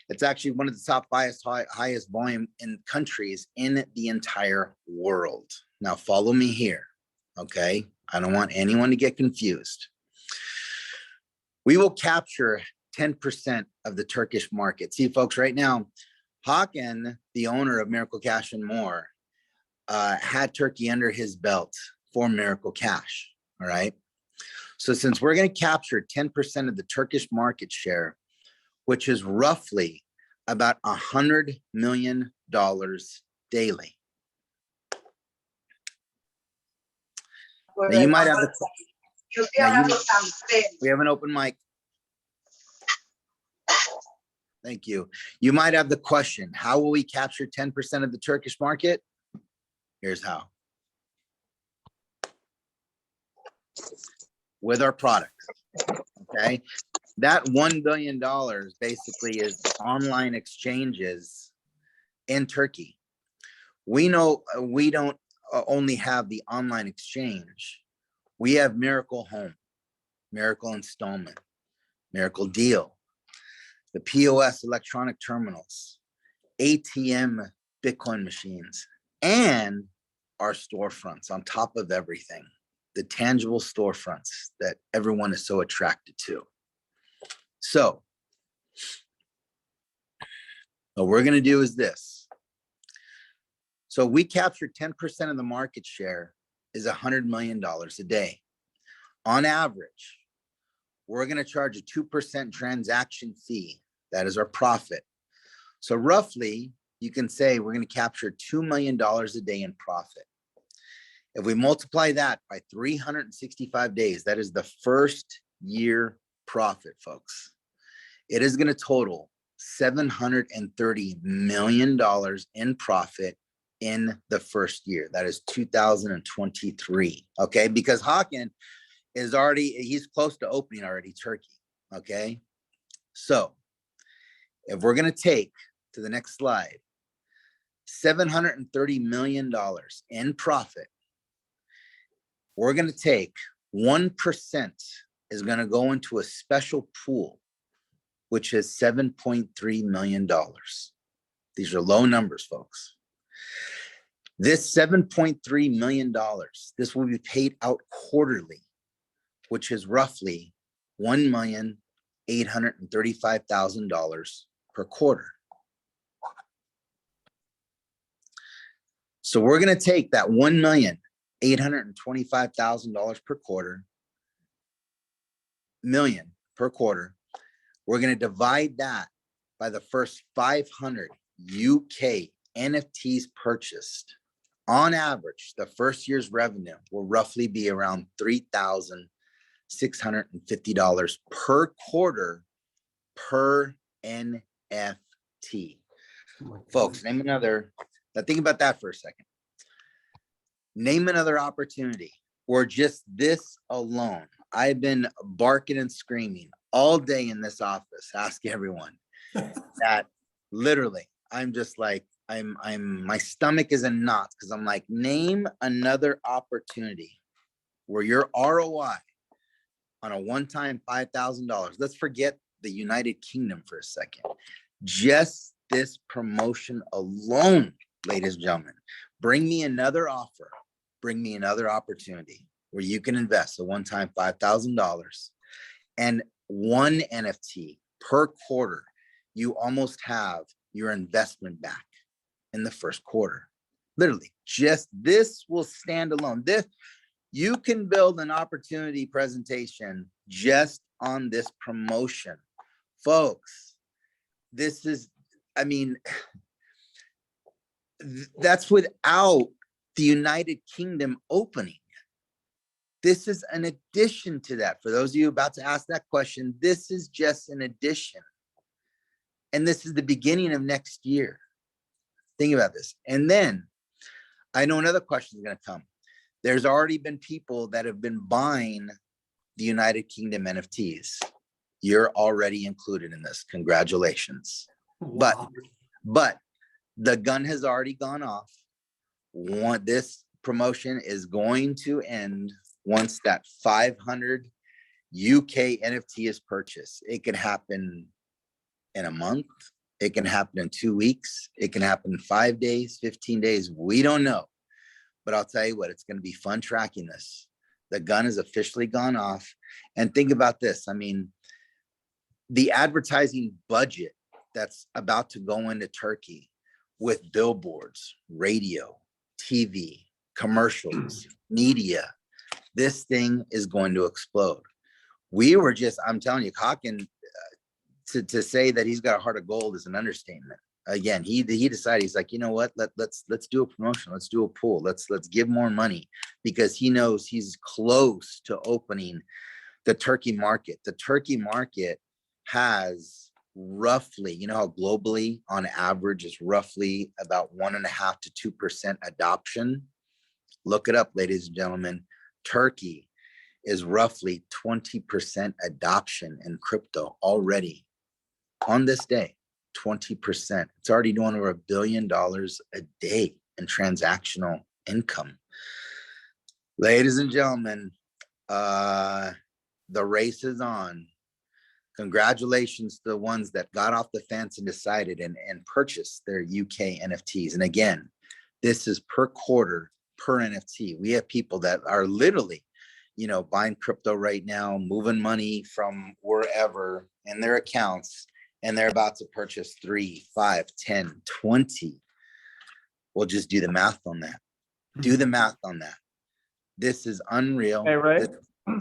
It's actually one of the top highest volume in countries in the entire world. Now, follow me here, okay? I don't want anyone to get confused. We will capture 10% of the Turkish market. See, folks, right now, Hakan, the owner of Miracle Cash and More, had Turkey under his belt for Miracle Cash, all right? So since we're going to capture 10% of the Turkish market share, which is roughly about $100 million daily. Now you might have we have an open mic. Thank you. You might have the question, how will we capture 10% of the Turkish market? Here's how. With our products, okay? That $1 billion basically is online exchanges in Turkey. We know we don't only have the online exchange. We have Miracle Home, Miracle Installment, Miracle Deal, the POS electronic terminals, ATM Bitcoin machines, and our storefronts on top of everything, the tangible storefronts that everyone is so attracted to. So what we're going to do is this. So we capture 10% of the market share is $100 million a day. On average, we're going to charge a 2% transaction fee. That is our profit. So roughly, you can say we're going to capture $2 million a day in profit. If we multiply that by 365 days, that is the first year profit, folks. It is going to total $730 million in profit in the first year. That is 2023. Okay, because Hakan is he's close to opening already Turkey. Okay, so if we're going to take to the next slide, $730 million in profit. We're going to take 1% is going to go into a special pool, which is $7.3 million. These are low numbers, folks. This $7.3 million, this will be paid out quarterly, which is roughly $1,835,000 per quarter. So we're going to take that $1,825,000 per quarter, million per quarter. We're going to divide that by the first 500 UK NFTs purchased. On average, the first year's revenue will roughly be around $3,650 per quarter per NFT. Folks, name another. Now think about that for a second. Name another opportunity or just this alone. I've been barking and screaming all day in this office, ask everyone that literally, I'm just like, my stomach is in knots because I'm like, name another opportunity where your ROI on a one-time $5,000. Let's forget the United Kingdom for a second. Just this promotion alone, ladies and gentlemen, bring me another offer, bring me another opportunity where you can invest a one-time $5,000 and one NFT per quarter. You almost have your investment back in the first quarter. Literally, just this will stand alone. This, you can build an opportunity presentation just on this promotion. Folks, this is, I mean, that's without the United Kingdom opening. This is an addition to that. For those of you about to ask that question, this is just an addition. And this is the beginning of next year. Think about this. And then I know another question is going to come. There's already been people that have been buying the United Kingdom NFTs. You're already included in this. Congratulations. Wow. But the gun has already gone off. This promotion is going to end once that 500 UK NFT is purchased. It can happen in a month. It can happen in 2 weeks. It can happen in 5 days, 15 days. We don't know. But I'll tell you what, it's going to be fun tracking this. The gun has officially gone off. And think about this. I mean, the advertising budget that's about to go into Turkey with billboards, radio, TV, commercials, media, this thing is going to explode. We were just, I'm telling you, Hawken, to say that he's got a heart of gold is an understatement. Again, he decided, he's like, you know what, let's do a promotion, let's do a pool, let's give more money, because he knows he's close to opening the Turkey market. The Turkey market has roughly, you know how globally on average is roughly about 1.5 to 2% adoption. Look it up, ladies and gentlemen. Turkey is roughly 20% adoption in crypto already on this day. 20%. It's already doing over $1 billion a day in transactional income. Ladies and gentlemen, the race is on. Congratulations to the ones that got off the fence and decided and purchased their UK NFTs. And again, this is per quarter, per NFT. We have people that are literally, you know, buying crypto right now, moving money from wherever in their accounts, and they're about to purchase 3, 5, 10, 20. We'll just do the math on that. Do the math on that. This is unreal. Hey, Ray?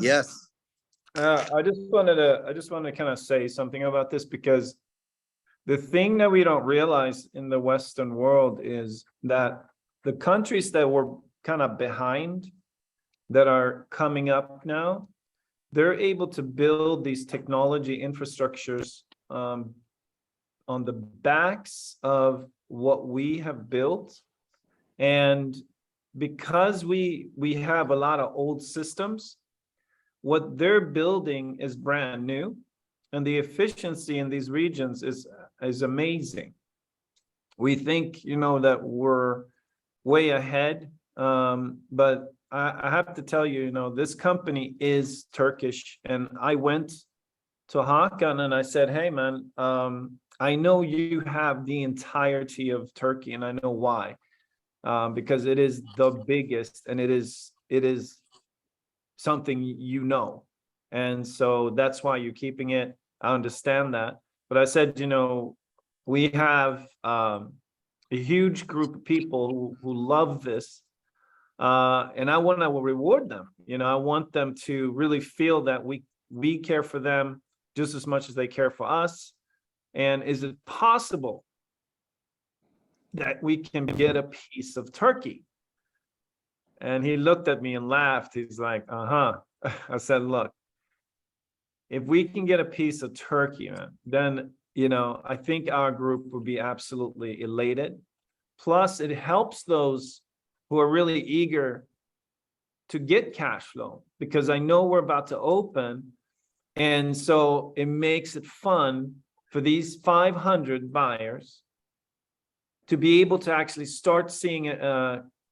Yes. I just wanted to kind of say something about this, because the thing that we don't realize in the Western world is that the countries that were kind of behind, that are coming up now, they're able to build these technology infrastructures on the backs of what we have built. And because we have a lot of old systems, what they're building is brand new, and the efficiency in these regions is amazing. we think, that we're way ahead. But I have to tell you, this company is Turkish, and I went to Hakan and I said, hey man, I know you have the entirety of Turkey, and I know why. Because it is the biggest, and it is something and so that's why you're keeping it. I understand that, but I said, we have a huge group of people who love this, and I want to reward them. I want them to really feel that we care for them just as much as they care for us. And is it possible that we can get a piece of Turkey? And he looked at me and laughed. He's like, uh-huh. I said, look, if we can get a piece of Turkey, man, then, I think our group would be absolutely elated. Plus, it helps those who are really eager to get cash flow, because I know we're about to open. And so it makes it fun for these 500 buyers to be able to actually start seeing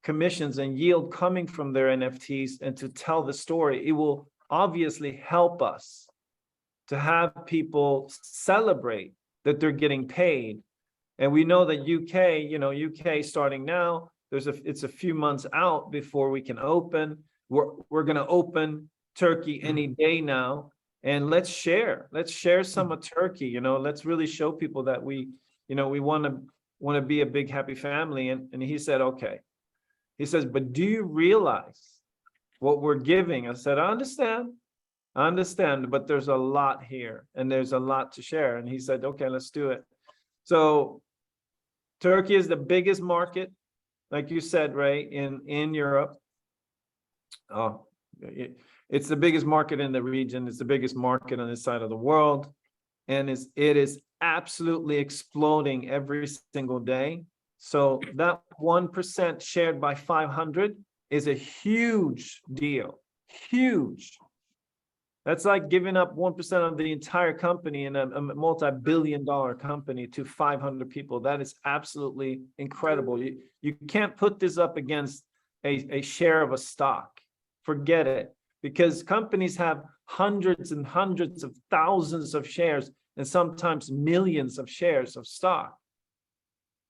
commissions and yield coming from their NFTs, and to tell the story. It will obviously help us to have people celebrate that they're getting paid. And we know that UK starting now, it's a few months out before we can open. We're going to open Turkey any day now, and let's share some of Turkey. Let's really show people that we want to be a big happy family. And he said, okay. He says, but do you realize what we're giving? I said, I understand, but there's a lot here, and there's a lot to share. And he said, okay, let's do it. So Turkey is the biggest market, like you said, Ray, in Europe. It's the biggest market in the region. It's the biggest market on this side of the world. And it is absolutely exploding every single day. So that 1% shared by 500 is a huge deal. Huge. That's like giving up 1% of the entire company in a multi-billion-dollar company to 500 people. That is absolutely incredible. You can't put this up against a share of a stock. Forget it. Because companies have hundreds and hundreds of thousands of shares, and sometimes millions of shares of stock.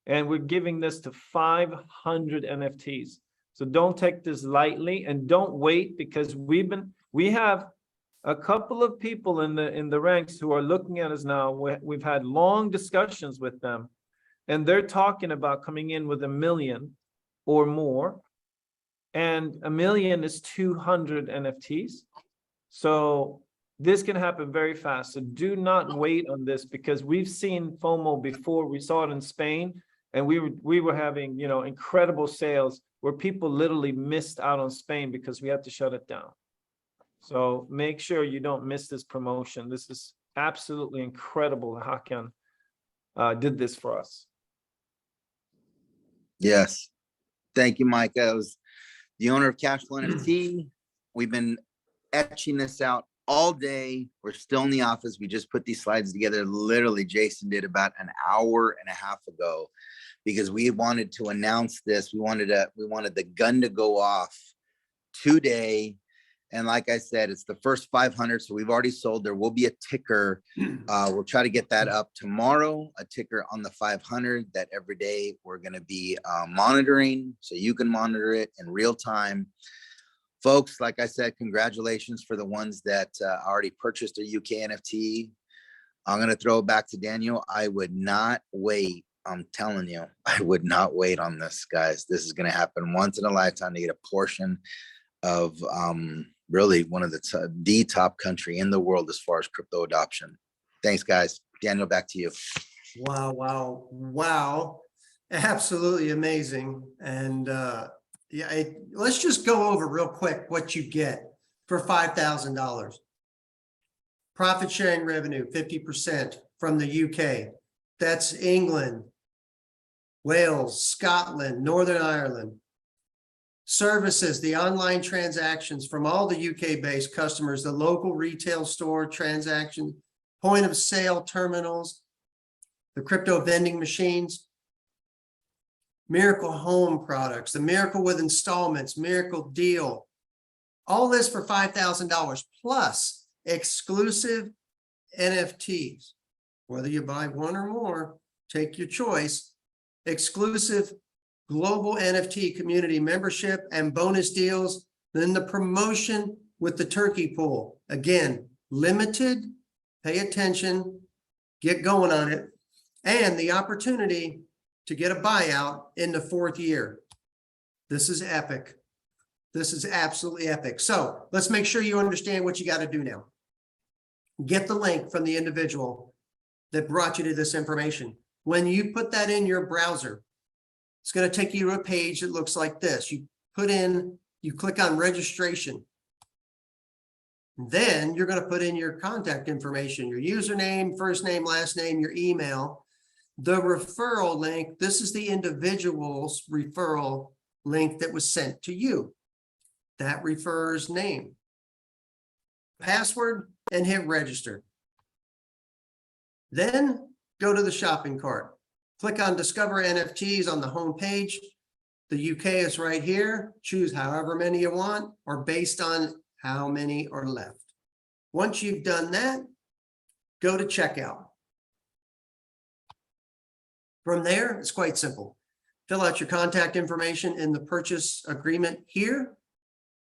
And we're giving this to 500 NFTs. So don't take this lightly, and don't wait, because we have a couple of people in the ranks who are looking at us now. We've had long discussions with them, and they're talking about coming in with 1 million or more. And 1 million is 200 NFTs. So this can happen very fast. So do not wait on this, because we've seen FOMO before. We saw it in Spain. And we were having, incredible sales where people literally missed out on Spain because we had to shut it down. So make sure you don't miss this promotion. This is absolutely incredible. Hakan did this for us. Yes. Thank you, Micah. I was the owner of Cashflow NFT. We've been etching this out all day. We're still in the office. We just put these slides together. Literally, Jason did about an hour and a half ago, because we wanted to announce this. We wanted the gun to go off today. And like I said, it's the first 500. So we've already sold. There will be a ticker. We'll try to get that up tomorrow, a ticker on the 500 that every day we're going to be monitoring. So you can monitor it in real time. Folks, like I said, congratulations for the ones that already purchased a UK NFT. I'm going to throw it back to Daniel. I would not wait. I'm telling you, I would not wait on this, guys. This is going to happen once in a lifetime to get a portion of really one of the top country in the world as far as crypto adoption. Thanks, guys. Daniel, back to you. Wow. Absolutely amazing. And let's just go over real quick what you get for $5,000. Profit sharing revenue, 50% from the UK. That's England, Wales, Scotland, Northern Ireland. Services, the online transactions from all the UK-based customers, the local retail store transaction, point of sale terminals, the crypto vending machines. Miracle Home products, the Miracle with installments, Miracle Deal. All this for $5,000 plus exclusive NFTs. Whether you buy one or more, take your choice. Exclusive global NFT community membership and bonus deals. Then the promotion with the turkey pool. Again, limited, pay attention, get going on it. And the opportunity to get a buyout in the 4th year. This is epic. This is absolutely epic. So let's make sure you understand what you got to do now. Get the link from the individual that brought you to this information. When you put that in your browser, it's going to take you to a page that looks like this. You click on registration. Then you're going to put in your contact information, your username, first name, last name, your email, the referral link. This is the individual's referral link that was sent to you. That refers name, password, and hit register. Then go to the shopping cart. Click on Discover NFTs on the home page. The UK is right here. Choose however many you want or based on how many are left. Once you've done that, go to checkout. From there, it's quite simple. Fill out your contact information in the purchase agreement here.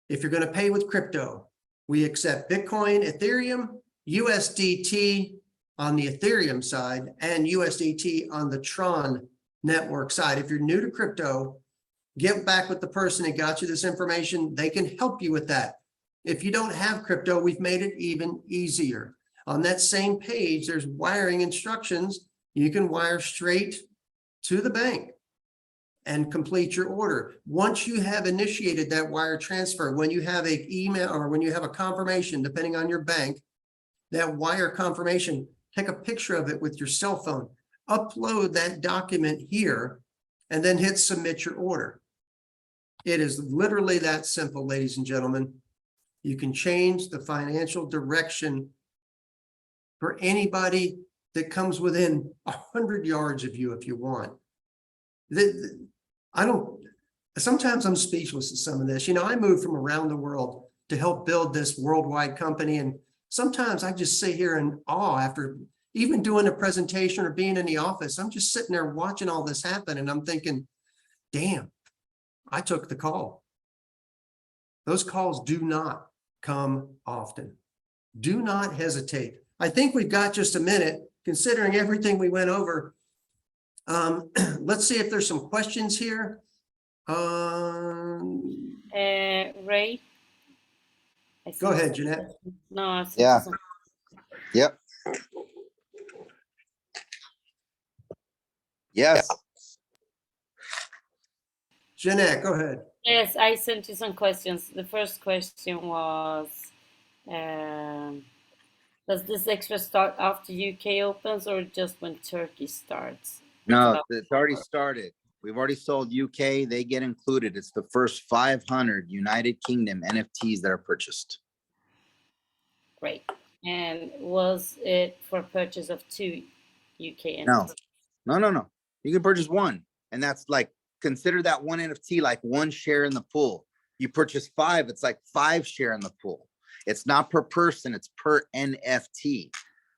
If you're going to pay with crypto, we accept Bitcoin, Ethereum, USDT on the Ethereum side, and USDT on the Tron network side. If you're new to crypto, get back with the person that got you this information. They can help you with that. If you don't have crypto, we've made it even easier. On that same page, there's wiring instructions. You can wire straight to the bank and complete your order. Once you have initiated that wire transfer, when you have an email or when you have a confirmation, depending on your bank, that wire confirmation, take a picture of it with your cell phone, upload that document here, and then hit submit your order. It is literally that simple, ladies and gentlemen. You can change the financial direction for anybody that comes within 100 yards of you if you want. Sometimes I'm speechless at some of this. You know, I moved from around the world to help build this worldwide company. And sometimes I just sit here in awe after even doing a presentation or being in the office. I'm just sitting there watching all this happen. And I'm thinking, damn, I took the call. Those calls do not come often. Do not hesitate. I think we've got just a minute, considering everything we went over. Let's see if there's some questions here. Ray? Go ahead, Jeanette. No, I think Yeah. Yep. Yes. Jeanette, go ahead. Yes, I sent you some questions. The first question was, does this extra start after UK opens or just when Turkey starts? No, it's already started. We've already sold UK. They get included. It's the first 500 United Kingdom NFTs that are purchased. Great. And was it for purchase of 2 UK No, NFTs? no. You can purchase one. And that's like, consider that one NFT like one share in the pool. You purchase 5, it's like 5 share in the pool. It's not per person, it's per NFT.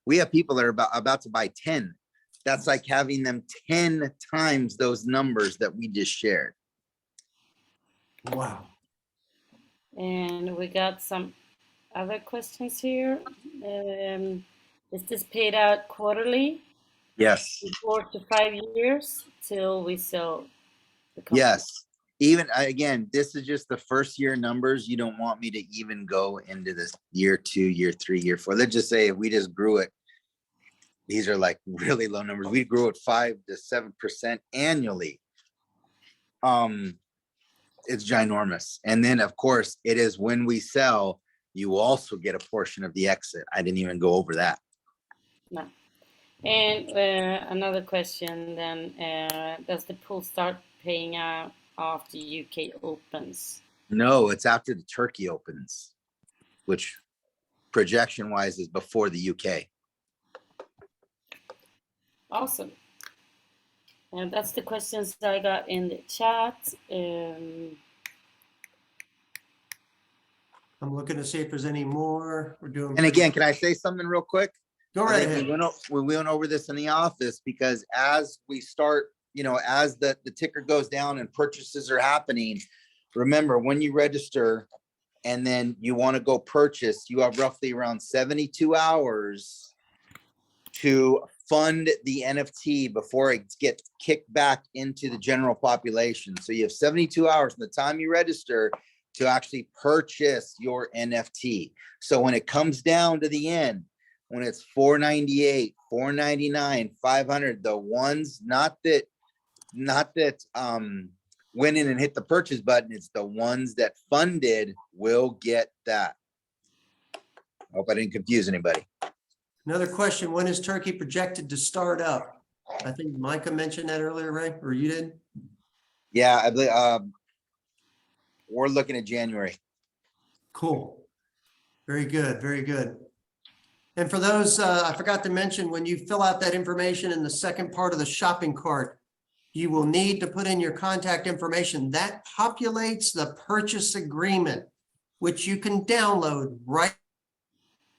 We have people that are about to buy 10. That's like having them 10 times those numbers that we just shared. Wow. And we got some other questions here. Is this paid out quarterly? Yes. 4 to 5 years till we sell the company? Yes. Even again, this is just the first year numbers. You don't want me to even go into this year 2, year 3, year 4. Let's just say if we just grew it, these are like really low numbers. We grew it 5 to 7% annually. It's ginormous. And then of course it is when we sell, you also get a portion of the exit. I didn't even go over that. No. And another question then, does the pool start paying out after UK opens? No, it's after the Turkey opens, which projection wise is before the UK. Awesome. And that's the questions that I got in the chat. I'm looking to see if there's any more. We're doing. And pretty- again, can I say something real quick? Go I right think ahead. we went over this in the office because as we start, as the ticker goes down and purchases are happening, remember when you register and then you want to go purchase, you have roughly around 72 hours to fund the NFT before it gets kicked back into the general population. So you have 72 hours from the time you register to actually purchase your NFT. So when it comes down to the end, when it's $498, $499, $500, the ones not that went in and hit the purchase button, it's the ones that funded will get that. I hope I didn't confuse anybody. Another question, when is Turkey projected to start up? I think Micah mentioned that earlier, Ray, or you did? Yeah, I believe we're looking at January. Cool. Very good, very good. And for those, I forgot to mention, when you fill out that information in the second part of the shopping cart, you will need to put in your contact information. That populates the purchase agreement, which you can download right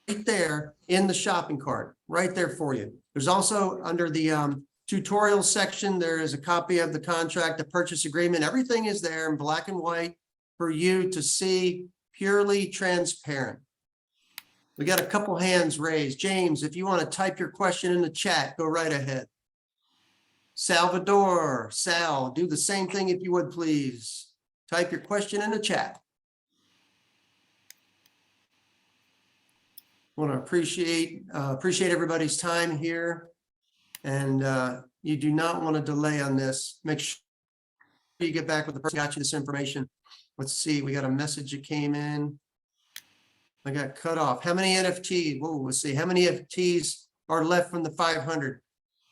there in the shopping cart, right there for you. There's also under the tutorial section, there is a copy of the contract, the purchase agreement. Everything is there in black and white for you to see, purely transparent. We got a couple hands raised. James, if you want to type your question in the chat, go right ahead. Salvador, Sal, do the same thing if you would, please. Type your question in the chat. Want to appreciate everybody's time here. And you do not want to delay on this. Make sure you get back with the person who got you this information. Let's see, we got a message that came in. I got cut off. How many NFTs? Whoa, let's see. How many NFTs are left from the 500?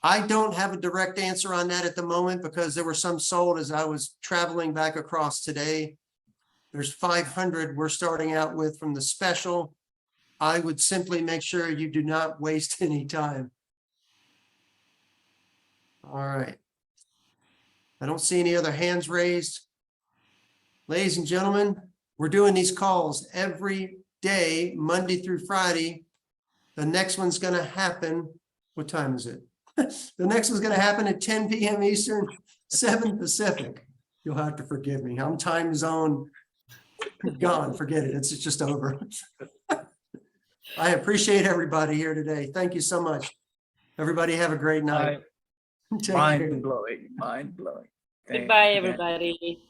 I don't have a direct answer on that at the moment because there were some sold as I was traveling back across today. There's 500 we're starting out with from the special. I would simply make sure you do not waste any time. All right. I don't see any other hands raised. Ladies and gentlemen, we're doing these calls every day, Monday through Friday. The next one's going to happen. What time is it? The next one's going to happen at 10 p.m. Eastern, 7 Pacific. You'll have to forgive me. I'm time zone gone. Forget it. It's just over. I appreciate everybody here today. Thank you so much. Everybody have a great night. Take care. Mind blowing. Goodbye, everybody.